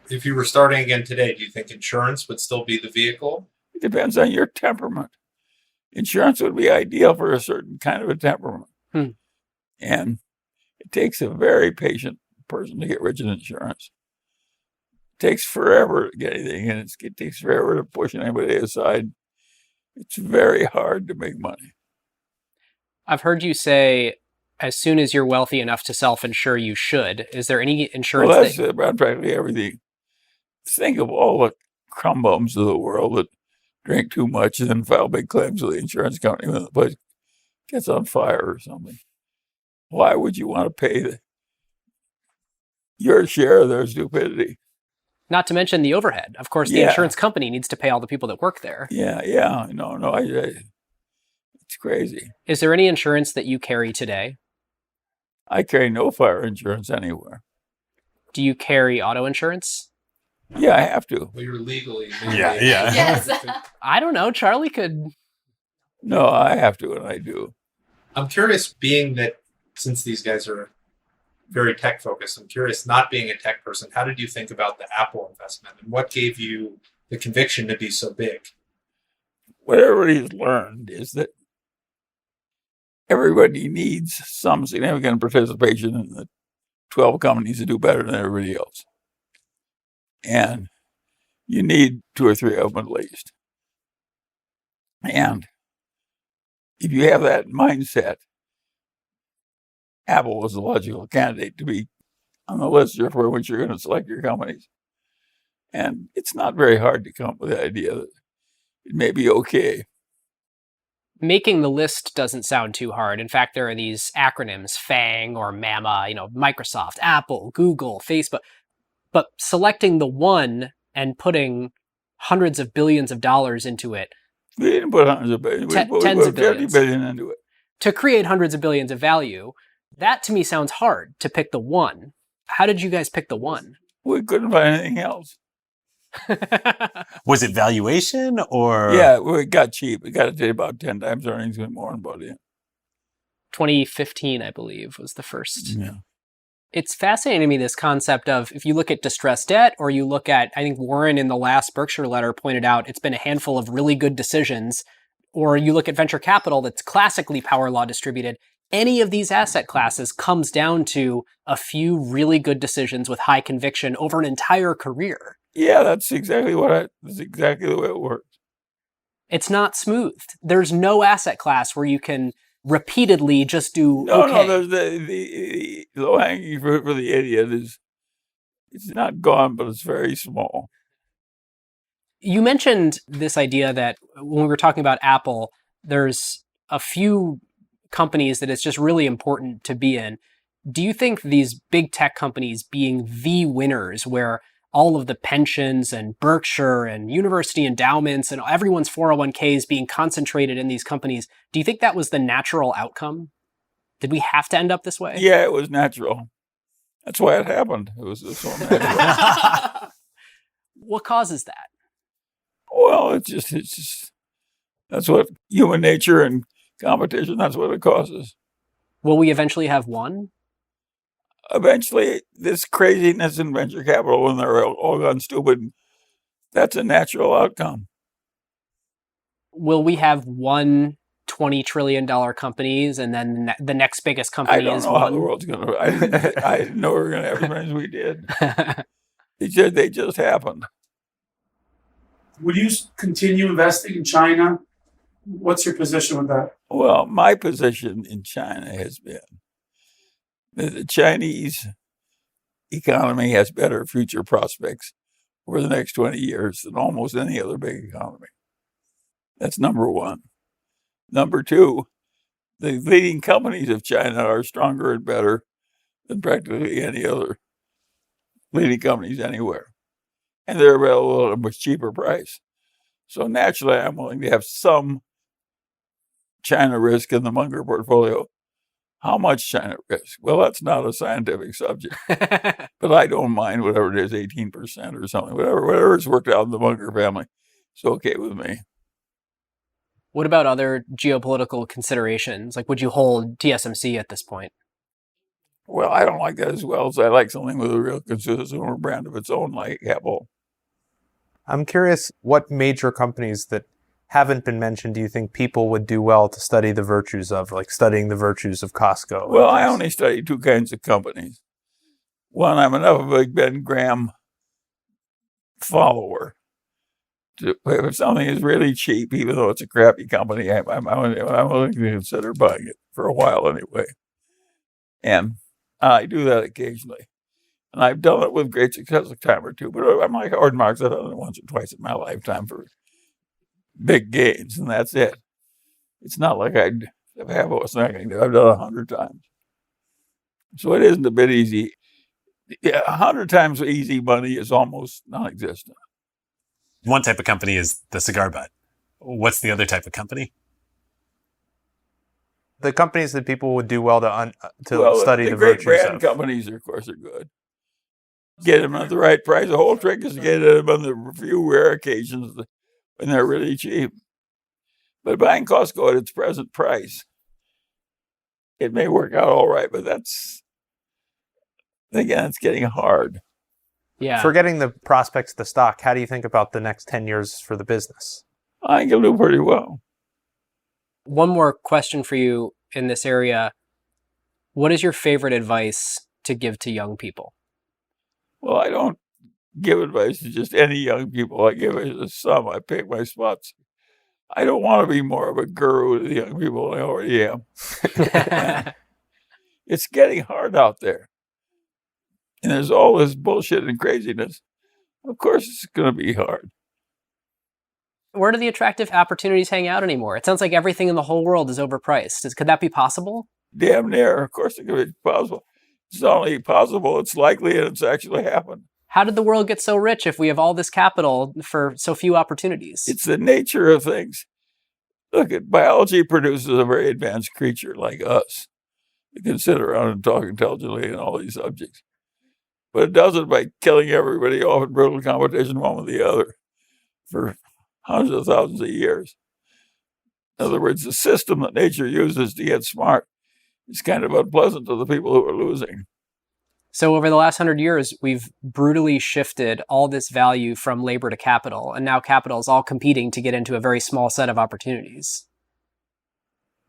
If you were starting again today, do you think insurance would still be the vehicle? It depends on your temperament. Insurance would be ideal for a certain kind of a temperament. And it takes a very patient person to get rich in insurance. It takes forever to get anything, and it takes forever to push anybody aside. It's very hard to make money. I've heard you say, as soon as you're wealthy enough to self-insure, you should. Is there any insurance? Well, that's about practically everything. Think of all the crumb bums of the world that drink too much and then file big claims with the insurance company when the place gets on fire or something. Why would you want to pay your share of their stupidity? Not to mention the overhead. Of course, the insurance company needs to pay all the people that work there. Yeah. No, it's crazy. Is there any insurance that you carry today? I carry no fire insurance anywhere. Do you carry auto insurance? Yeah, I have to. Well, you're legally. Yeah. Yes. I don't know. Charlie could. No, I have to, and I do. I'm curious, being that since these guys are very tech focused, I'm curious, not being a tech person, how did you think about the Apple investment, and what gave you the conviction to be so big? What everybody's learned is that everybody needs some significant participation in the 12 companies that do better than everybody else. And you need 2 or 3 of them at least. And if you have that mindset, Apple was a logical candidate to be on the list for which you're going to select your companies. And it's not very hard to come up with the idea that it may be okay. Making the list doesn't sound too hard. In fact, there are these acronyms, FANG or MAMA, Microsoft, Apple, Google, Facebook. But selecting the one and putting hundreds of billions of dollars into it. We didn't put hundreds of billions. We put tens of 50 billions. billion into it. To create hundreds of billions of value, that to me sounds hard to pick the one. How did you guys pick the one? We couldn't find anything else. Was it valuation or? Yeah, we got cheap. We got it to about 10 times earnings with Warren bought in. 2015, I believe, was the first. Yeah. It's fascinating to me, this concept of, if you look at distressed debt, or you look at, I think Warren in the last Berkshire letter pointed out, it's been a handful of really good decisions, or you look at venture capital that's classically power law distributed. Any of these asset classes comes down to a few really good decisions with high conviction over an entire career. Yeah, that's exactly that's exactly the way it works. It's not smooth. There's no asset class where you can repeatedly just do okay. No, there's the low-hanging fruit for the idiot it's not gone, but it's very small. You mentioned this idea that when we were talking about Apple, there's a few companies that it's just really important to be in. Do you think these big tech companies being the winners, where all of the pensions and Berkshire and university endowments and everyone's 401ks being concentrated in these companies, do you think that was the natural outcome? Did we have to end up this way? Yeah, it was natural. That's why it happened. It was so natural. What causes that? Well, it's just that's what human nature and competition, that's what it causes. Will we eventually have one? Eventually, this craziness in venture capital, when they're all gone stupid, that's a natural outcome. Will we have one $20 trillion companies and then the next biggest company is one? I don't know how the world's going to... I didn't know we were going to have as many as we did. They just happened. Would you continue investing in China? What's your position with that? Well, my position in China has been that the Chinese economy has better future prospects over the next 20 years than almost any other big economy. That's number one. Number two, the leading companies of China are stronger and better than practically any other leading companies anywhere. And they're available at a much cheaper price. So naturally, I'm willing to have some China risk in the Munger portfolio. How much China risk? Well, that's not a scientific subject. But I don't mind whatever it is, 18% or something. Whatever's worked out in the Munger family, it's okay with me. What about other geopolitical considerations? Like, would you hold TSMC at this point? Well, I don't like that as well as I like something with a real consumer brand of its own, like Apple. I'm curious what major companies that haven't been mentioned do you think people would do well to study the virtues of, like studying the virtues of Costco? Well, I only study two kinds of companies. One, I'm enough of a Ben Graham follower to, if something is really cheap, even though it's a crappy company, I'm willing to consider buying it for a while anyway. And I do that occasionally. And I've done it with great success a time or two, but I'm like Howard Marks. I've done it once or twice in my lifetime for big gains, and that's it. It's not like I'd have what's not going to do. I've done it 100 times. So it isn't a bit easy. 100 times easy money is almost non-existent. One type of company is the cigar butt. What's the other type of company? The companies that people would do well to study the great virtues brand of. companies, of course, are good. Get them at the right price. The whole trick is to get them on the few rare occasions when they're really cheap. But buying Costco at its present price, it may work out all right, but again, it's getting hard. Yeah. Forgetting the prospects of the stock, how do you think about the next 10 years for the business? I think it'll do pretty well. One more question for you in this area. What is your favorite advice to give to young people? Well, I don't give advice to just any young people. I give it to some. I pick my spots. I don't want to be more of a guru to the young people than I already am. It's getting hard out there. And there's all this bullshit and craziness. Of course, it's going to be hard. Where do the attractive opportunities hang out anymore? It sounds like everything in the whole world is overpriced. Could that be possible? Damn near. Of course, it could be possible. It's not only possible, it's likely, and it's actually happened. How did the world get so rich if we have all this capital for so few opportunities? It's the nature of things. Look, biology produces a very advanced creature like us to can sit around and talk intelligently on all these subjects. But it does it by killing everybody off in brutal competition one with the other for hundreds of thousands of years. In other words, the system that nature uses to get smart is kind of unpleasant to the people who are losing. So over the last 100 years, we've brutally shifted all this value from labor to capital, and now capital is all competing to get into a very small set of opportunities.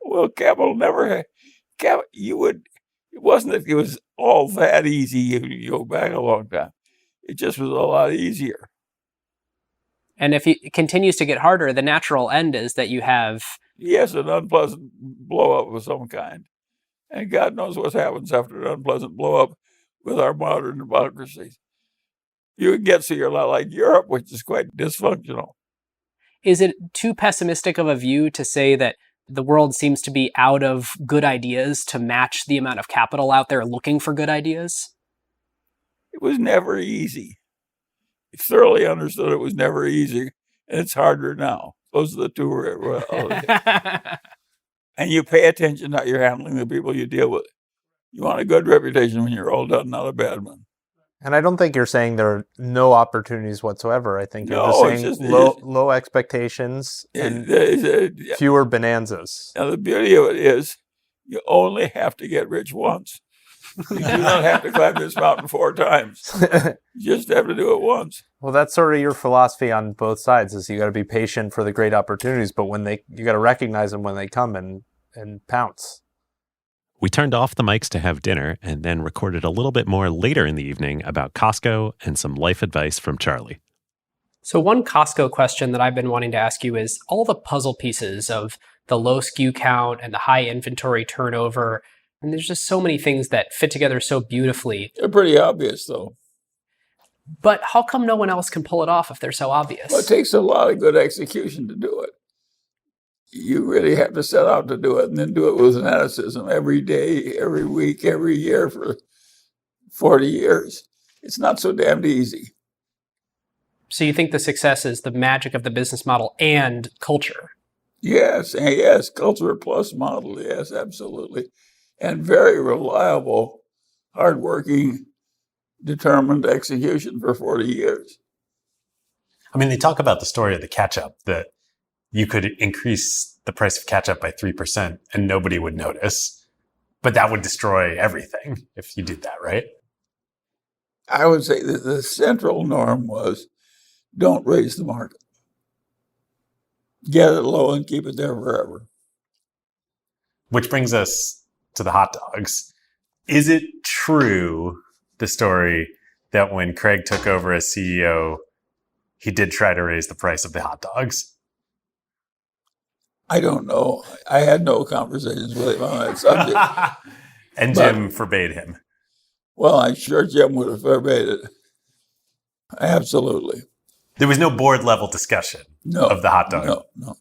Well, capital never had, it wasn't that it was all that easy if you go back a long time. It just was a lot easier. And if it continues to get harder, the natural end is that you have... Yes, an unpleasant blow-up of some kind. And God knows what happens after an unpleasant blow-up with our modern democracies. You can get so you're a lot like Europe, which is quite dysfunctional. Is it too pessimistic of a view to say that the world seems to be out of good ideas to match the amount of capital out there looking for good ideas? It was never easy. I thoroughly understood it was never easy, and it's harder now. Those are the two realities. And you pay attention to how you're handling the people you deal with. You want a good reputation when you're all done, not a bad one. And I don't think you're saying there are no opportunities whatsoever. I think you're just saying low expectations and fewer bonanzas. Now, the beauty of it is you only have to get rich once. You do not have to climb this mountain 4 times. You just have to do it once. Well, that's sort of your philosophy on both sides, is you got to be patient for the great opportunities, but you got to recognize them when they come and pounce. We turned off the mics to have dinner and then recorded a little bit more later in the evening about Costco and some life advice from Charlie. So one Costco question that I've been wanting to ask you is all the puzzle pieces of the low SKU count and the high inventory turnover, and there's just so many things that fit together so beautifully. They're pretty obvious, though. But how come no one else can pull it off if they're so obvious? Well, it takes a lot of good execution to do it. You really have to set out to do it and then do it with fanaticism every day, every week, every year for 40 years. It's not so damned easy. So you think the success is the magic of the business model and culture? Yes, culture plus model, yes, absolutely. And very reliable, hardworking, determined execution for 40 years. I mean, they talk about the story of the catch-up, that you could increase the price of ketchup by 3% and nobody would notice. But that would destroy everything if you did that, right? I would say that the central norm was don't raise the market. Get it low and keep it there forever. Which brings us to the hot dogs. Is it true, the story, that when Craig took over as CEO, he did try to raise the price of the hot dogs? I don't know. I had no conversations with him on that subject. And Jim forbade him. Well, I'm sure Jim would have forbade it. Absolutely. There was no board level discussion of the hot dog. No.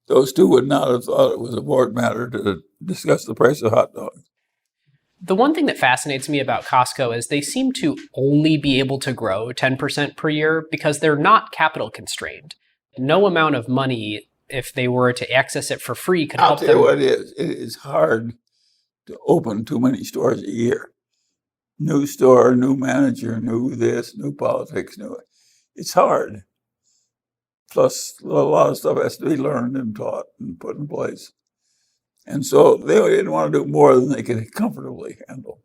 Those two would not have thought it was a board matter to discuss the price of hot dogs. The one thing that fascinates me about Costco is they seem to only be able to grow 10% per year because they're not capital constrained. No amount of money, if they were to access it for free, could help them. I'll tell you what it is. It is hard to open too many stores a year. New store, new manager, new this, new politics, new. It's hard. Plus, a lot of stuff has to be learned and taught and put in place. And so they didn't want to do more than they could comfortably handle.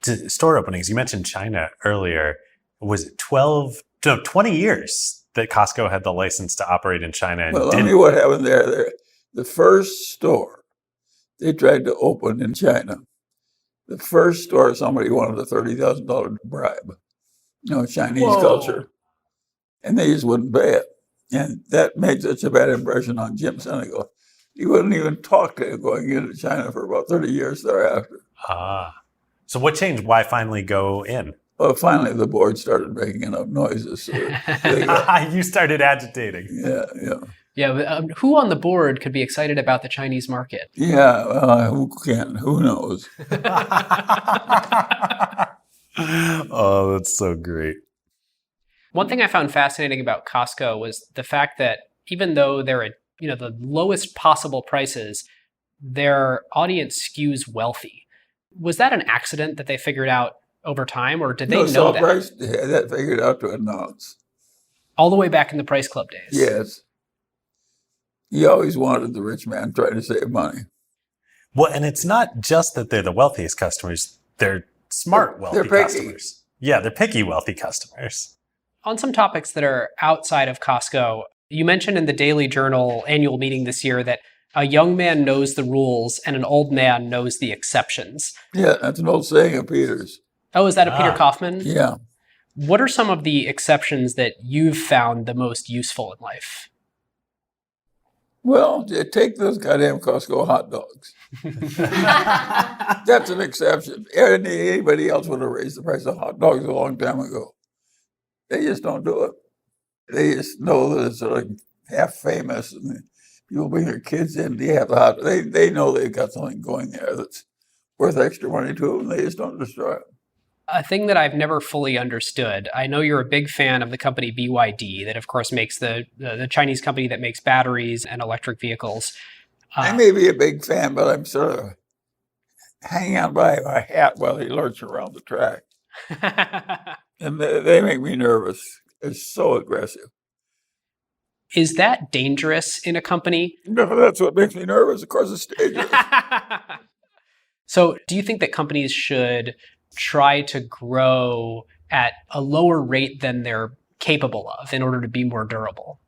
To store openings, you mentioned China earlier. Was it 20 years that Costco had the license to operate in China? And well, let me what happened there. The first store they tried to open in China, the first store somebody wanted a $30,000 bribe. Chinese culture. And they just wouldn't pay it. And that made such a bad impression on Jim Senegal. He wouldn't even talk to him going into China for about 30 years thereafter. So what changed? Why finally go in? Well, finally the board started making enough noises. So you started agitating. Yeah, but, who on the board could be excited about the Chinese market? Yeah, who can? Who knows? Oh, that's so great. One thing I found fascinating about Costco was the fact that even though they're at the lowest possible prices, their audience skews wealthy. Was that an accident that they figured out over time, or did they know that? Price had that figured out to announce. All the way back in the Price Club days? Yes. He always wanted the rich man trying to save money. Well, and it's not just that they're the wealthiest customers. They're smart, wealthy customers. Yeah, they're picky, wealthy customers. On some topics that are outside of Costco, you mentioned in the Daily Journal annual meeting this year that a young man knows the rules and an old man knows the exceptions. Yeah, that's an old saying of Peter's. Oh, is that a Peter Kaufman? Yeah. What are some of the exceptions that you've found the most useful in life? Well, take those goddamn Costco hot dogs. That's an exception. Anybody else would have raised the price of hot dogs a long time ago. They just don't do it. They just know that it's like half famous and people bring their kids in. They know they've got something going there that's worth extra money to them. They just don't destroy it. A thing that I've never fully understood. I know you're a big fan of the company BYD, that of course makes the Chinese company that makes batteries and electric vehicles. I may be a big fan, but I'm sort of hanging out by my hat while they lurch around the track. And they make me nervous. They're so aggressive. Is that dangerous in a company? No, that's what makes me nervous. Of course, it's dangerous. So do you think that companies should try to grow at a lower rate than they're capable of in order to be more durable?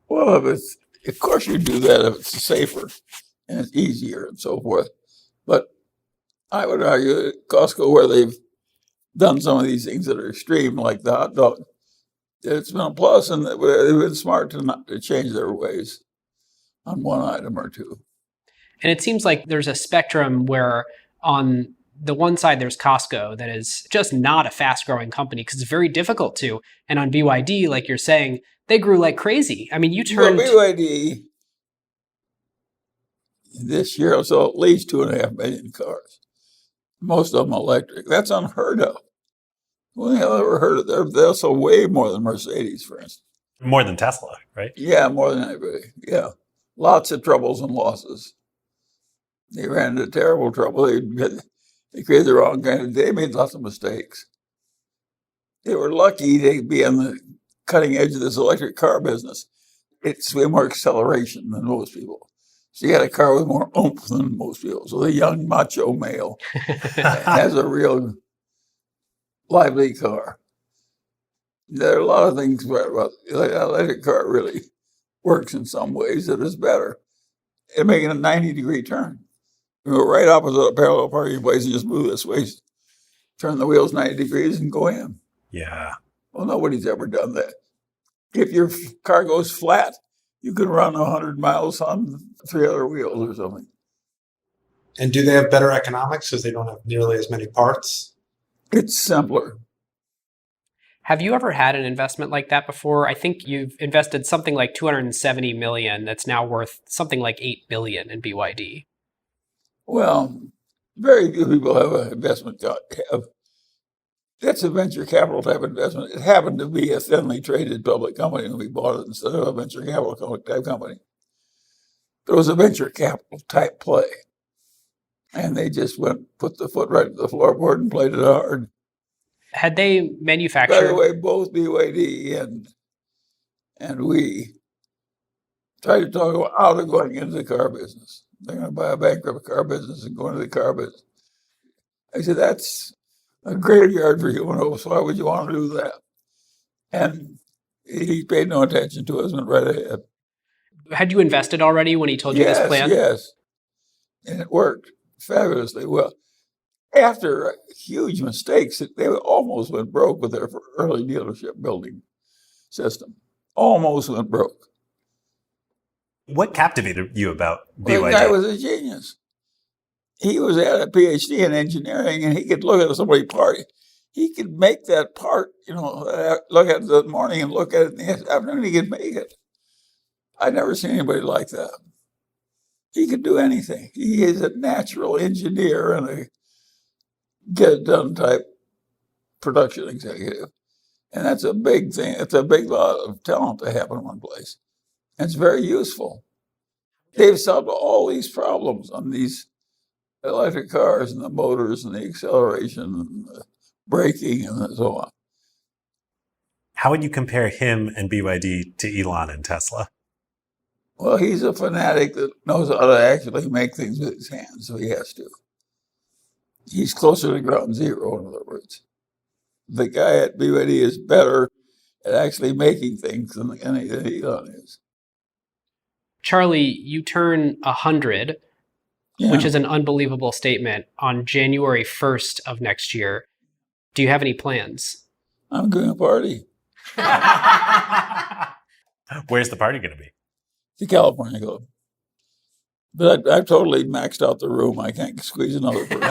Well, of course you do that if it's safer and it's easier and so forth. But I would argue at Costco, where they've done some of these things that are extreme, like the hot dog, it's been a plus, and they've been smart to change their ways on one item or two. And it seems like there's a spectrum where on the one side, there's Costco that is just not a fast-growing company because it's very difficult to. And on BYD, like you're saying, they grew like crazy. I mean, you turned... Well, BYD this year will sell at least 2.5 million cars. Most of them electric. That's unheard of. Well, I've ever heard of it. They'll sell way more than Mercedes, for instance. More than Tesla, right? Yeah, more than anybody. Yeah. Lots of troubles and losses. They ran into terrible trouble. They created the wrong kind of... They made lots of mistakes. They were lucky to be on the cutting edge of this electric car business. it's way more acceleration than most people. So you got a car with more oomph than most people. So the young macho male has a real lively car. There are a lot of things about the electric car really works in some ways that is better. And making a 90-degree turn. You go right opposite a parallel parking place and just move this way, turn the wheels 90 degrees and go in. Yeah. Well, nobody's ever done that. If your car goes flat, you can run 100 miles on 3 other wheels or something. And do they have better economics because they don't have nearly as many parts? It's simpler. Have you ever had an investment like that before? I think you've invested something like 270 million that's now worth something like 8 billion in BYD. Well, very few people have an investment. That's a venture capital type investment. It happened to be a thinly traded public company when we bought it instead of a venture capital type company. It was a venture capital type play. And they just put the foot right to the floorboard and played it hard. Had they manufactured... By the way, both BYD and we tried to talk about out of going into the car business. They're going to buy a bankrupt car business and go into the car business. I said, that's a graveyard for human so why would you want to do that? And he paid no attention to us and went right ahead. Had you invested already when he told you this plan? Yes. And it worked fabulously well. After huge mistakes, they almost went broke with their early dealership building system. Almost went broke. What captivated you about BYD? Well, the guy was a genius. He was at a PhD in engineering, and he could look at somebody's part. He could make that part, look at it in the morning and look at it in the afternoon. He could make it. I'd never seen anybody like that. He could do anything. He is a natural engineer and a get-it-done type production executive. And that's a big thing. It's a big lot of talent to have in one place. And it's very useful. They've solved all these problems on these electric cars and the motors and the acceleration and the braking and so on. How would you compare him and BYD to Elon and Tesla? Well, he's a fanatic that knows how to actually make things with his hands, so he has to. He's closer to ground zero, in other words. The guy at BYD is better at actually making things than Elon is. Charlie, you turn 100, which is an unbelievable statement, on January 1st of next year. Do you have any plans? I'm doing a party. Where's the party going to be? The California Club. But I've totally maxed out the room. I can't squeeze another person.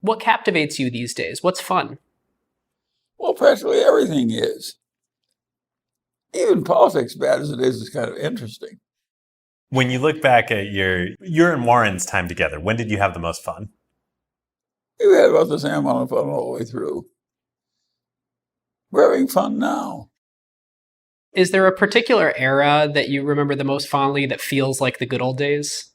What captivates you these days? What's fun? Well, practically everything is. Even politics, bad as it is kind of interesting. When you look back at your and Warren's time together, when did you have the most fun? We had about the same amount of fun all the way through. We're having fun now. Is there a particular era that you remember the most fondly that feels like the good old days?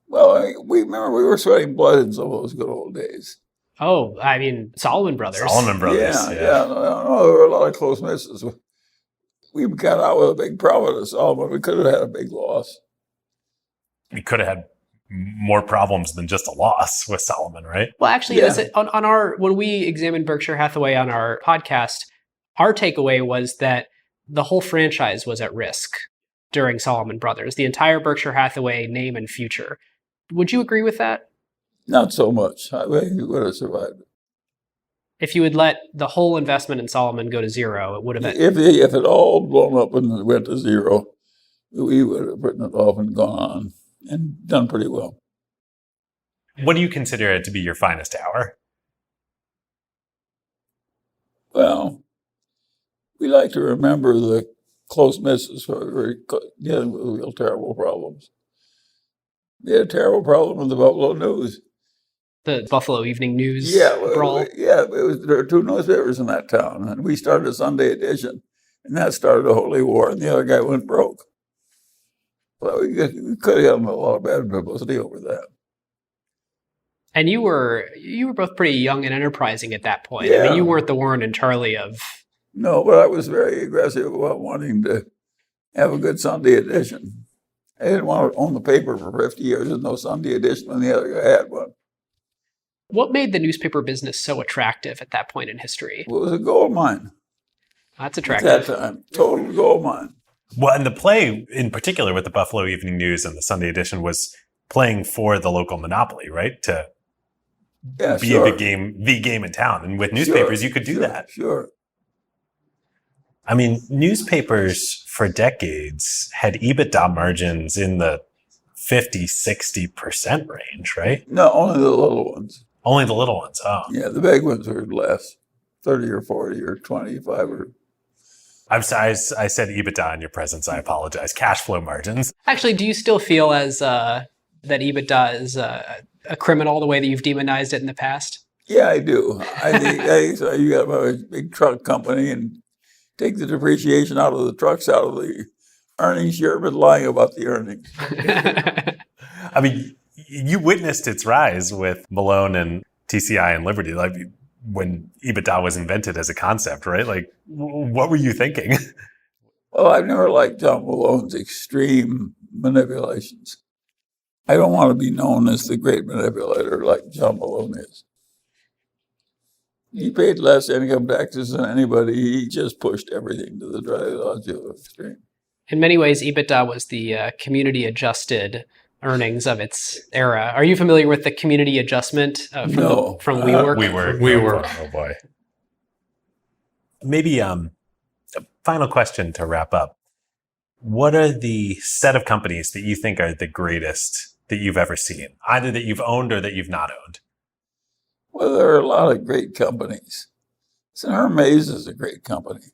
Well, we remember we were sweating blood in some of those good old days. Oh, I mean, Solomon Brothers. Solomon Brothers, yeah. No, there were a lot of close misses. We got out with a big profit at Solomon. We could have had a big loss. We could have had more problems than just a loss with Solomon, right? Well, actually, when we examined Berkshire Hathaway on our podcast, our takeaway was that the whole franchise was at risk during Solomon Brothers, the entire Berkshire Hathaway name and future. Would you agree with that? Not so much. I think we would have survived. If you had let the whole investment in Solomon go to zero, it would have been... If it all blown up and went to zero, we would have written it off and gone on and done pretty well. What do you consider it to be your finest hour? Well, we like to remember the close misses for dealing with real terrible problems. We had a terrible problem with the Buffalo News. The Buffalo Evening News brawl? There were two newspapers in that town, and we started a Sunday edition, and that started a holy war, and the other guy went broke. Well, we could have gotten a lot of bad publicity over that. And you were both pretty young and enterprising at that point. Yeah. I mean, you weren't the Warren and Charlie of No, but I was very aggressive about wanting to have a good Sunday edition. I didn't want to own the paper for 50 years with no Sunday edition when the other guy had one. What made the newspaper business so attractive at that point in history? Well, it was a gold mine That's at attractive. that time. Total gold mine. Well, and the play in particular with the Buffalo Evening News and the Sunday edition was playing for the local monopoly, right? To be sure. the game in town. And with newspapers, you could do that. Sure. I mean, newspapers for decades had EBITDA margins in the 50, 60% range, right? No, only the little ones. Only the little ones, oh. Yeah, the big ones were less, 30 or 40 or 25 or... I'm sorry, I said EBITDA in your presence. I apologize. Cash flow margins. Actually, do you still feel as that EBITDA is a criminal the way that you've demonized it in the past? Yeah, I do. I think so. You got a big truck company and take the depreciation out of the trucks out of the earnings. You're been lying about the earnings. I mean, you witnessed its rise with Malone and TCI and Liberty, like when EBITDA was invented as a concept, right? Like, what were you thinking? Well, I've never liked John Malone's extreme manipulations. I don't want to be known as the great manipulator like John Malone is. He paid less income taxes than anybody. He just pushed everything to the logical extreme. In many ways, EBITDA was the community-adjusted earnings of its era. Are you familiar with the community adjustment from WeWork? We were. Oh boy. Maybe a final question to wrap up. What are the set of companies that you think are the greatest that you've ever seen, either that you've owned or that you've not owned? Well, there are a lot of great companies. Hermes is a great company.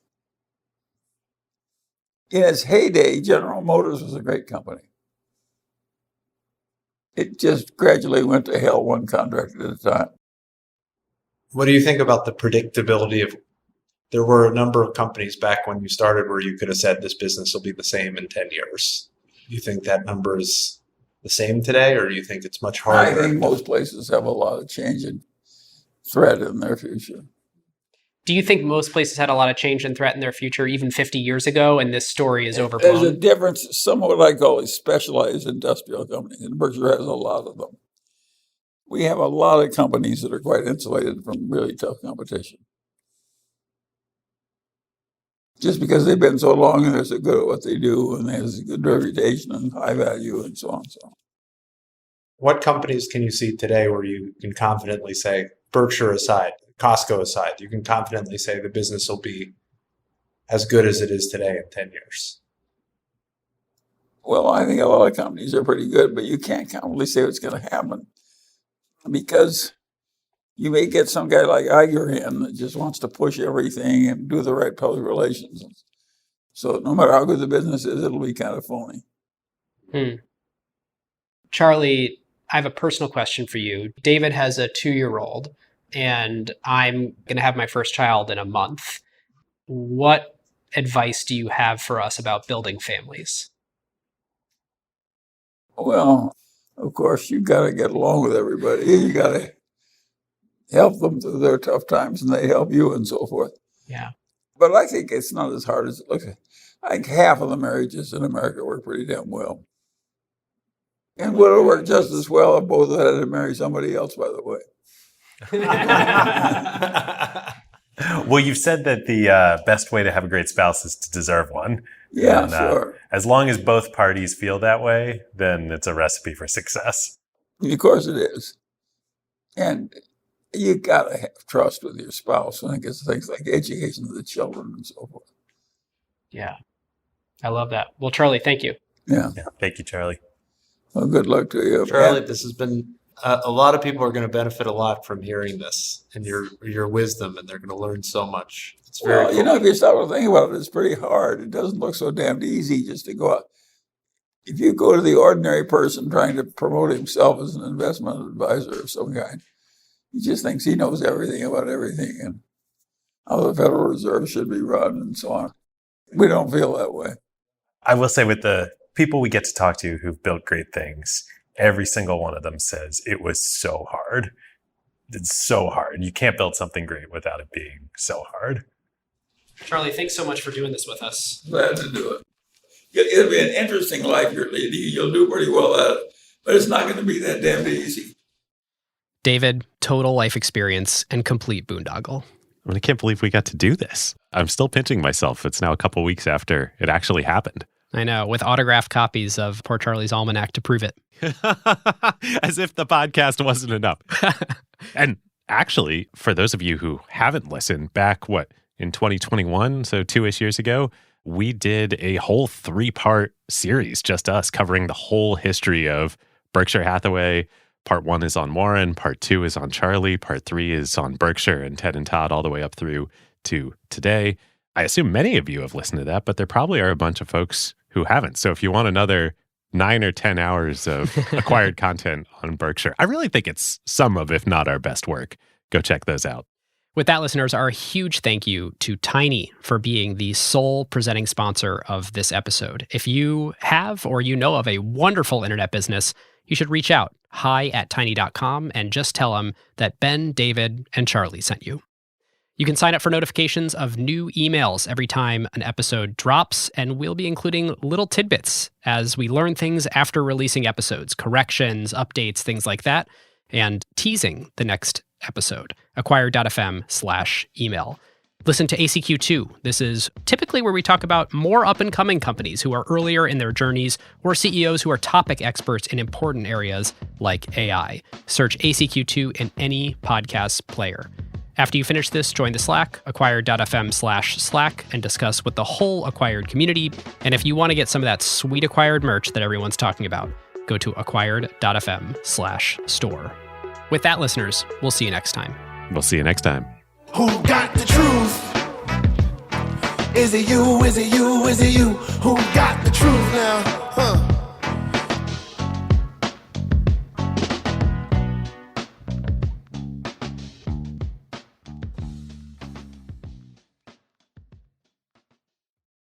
In its heyday, General Motors was a great company. It just gradually went to hell one contract at a time. What do you think about the predictability of, there were a number of companies back when you started where you could have said this business will be the same in 10 years. Do you think that number is the same today, or do you think it's much harder? I think most places have a lot of change and threat in their future. Do you think most places had a lot of change and threat in their future even 50 years ago, and this story is overblown? There's a difference. Some of what I call these specialized industrial companies, and Berkshire has a lot of them. We have a lot of companies that are quite insulated from really tough competition. Just because they've been so long and they're so good at what they do, and they have a good reputation and high value and so on and so on. What companies can you see today where you can confidently say, Berkshire aside, Costco aside, you can confidently say the business will be as good as it is today in 10 years? Well, I think a lot of companies are pretty good, but you can't confidently say what's going to happen because you may get some guy like Iger in that just wants to push everything and do the right public relations. So no matter how good the business is, it'll be kind of phony. Charlie, I have a personal question for you. David has a 2-year-old, and I'm going to have my first child in a month. What advice do you have for us about building families? Well, of course, you got to get along with everybody. You got to help them through their tough times, and they help you and so forth. Yeah. But I think it's not as hard as it looks. I think half of the marriages in America work pretty damn well. And would have worked just as well if both had to marry somebody else, by the way. Well, you've said that the best way to have a great spouse is to deserve one. Yeah, and, sure. As long as both parties feel that way, then it's a recipe for success. Of course it is. And you got to have trust with your spouse when it gets to things like education of the children and so forth. Yeah. I love that. Well, Charlie, thank you. Yeah. Thank you, Charlie. Well, good luck to you. Charlie, this has been a lot of people are going to benefit a lot from hearing this and your wisdom, and they're going to learn so much. It's very Well, cool. if you stop to think about it, it's pretty hard. It doesn't look so damned easy just to go out. If you go to the ordinary person trying to promote himself as an investment advisor of some kind, he just thinks he knows everything about everything and how the Federal Reserve should be run and so on. We don't feel that way. I will say with the people we get to talk to who've built great things, every single one of them says it was so hard. It's so hard. You can't build something great without it being so hard. Charlie, thanks so much for doing this with us. Glad to do it. It'll be an interesting life you're leading. You'll do pretty well at it, but it's not going to be that damn easy. David, total life experience and complete boondoggle. I mean, I can't believe we got to do this. I'm still pinching myself. It's now a couple weeks after it actually happened. I know, with autographed copies of Poor Charlie's Almanac to prove it. As if the podcast wasn't enough. And actually, for those of you who haven't listened, back, in 2021, so 2-ish years ago, we did a whole 3-part series, just us, covering the whole history of Berkshire Hathaway. Part 1 is on Warren, Part 2 is on Charlie, Part 3 is on Berkshire and Ted and Todd all the way up through to today. I assume many of you have listened to that, but there probably are a bunch of folks who haven't. So if you want another 9 or 10 hours of acquired content on Berkshire, I really think it's some of, if not our best work. Go check those out. With that, listeners, our huge thank you to Tiny for being the sole presenting sponsor of this episode. If you have or you know of a wonderful internet business, you should reach out, hi@tiny.com, and just tell them that Ben, David, and Charlie sent you. You can sign up for notifications of new emails every time an episode drops, and we'll be including little tidbits as we learn things after releasing episodes, corrections, updates, things like that, and teasing the next episode, acquired.fm/email. Listen to ACQ2. This is typically where we talk about more up-and-coming companies who are earlier in their journeys or CEOs who are topic experts in important areas like AI. Search ACQ2 in any podcast player. After you finish this, join the Slack, acquired.fm/Slack, and discuss with the whole Acquired community. And if you want to get some of that sweet Acquired merch that everyone's talking about, go to acquired.fm/store. With that, listeners, we'll see you next time. We'll see you next time. Who got the truth? Is it you? Is it you? Is it you? Who got the truth now?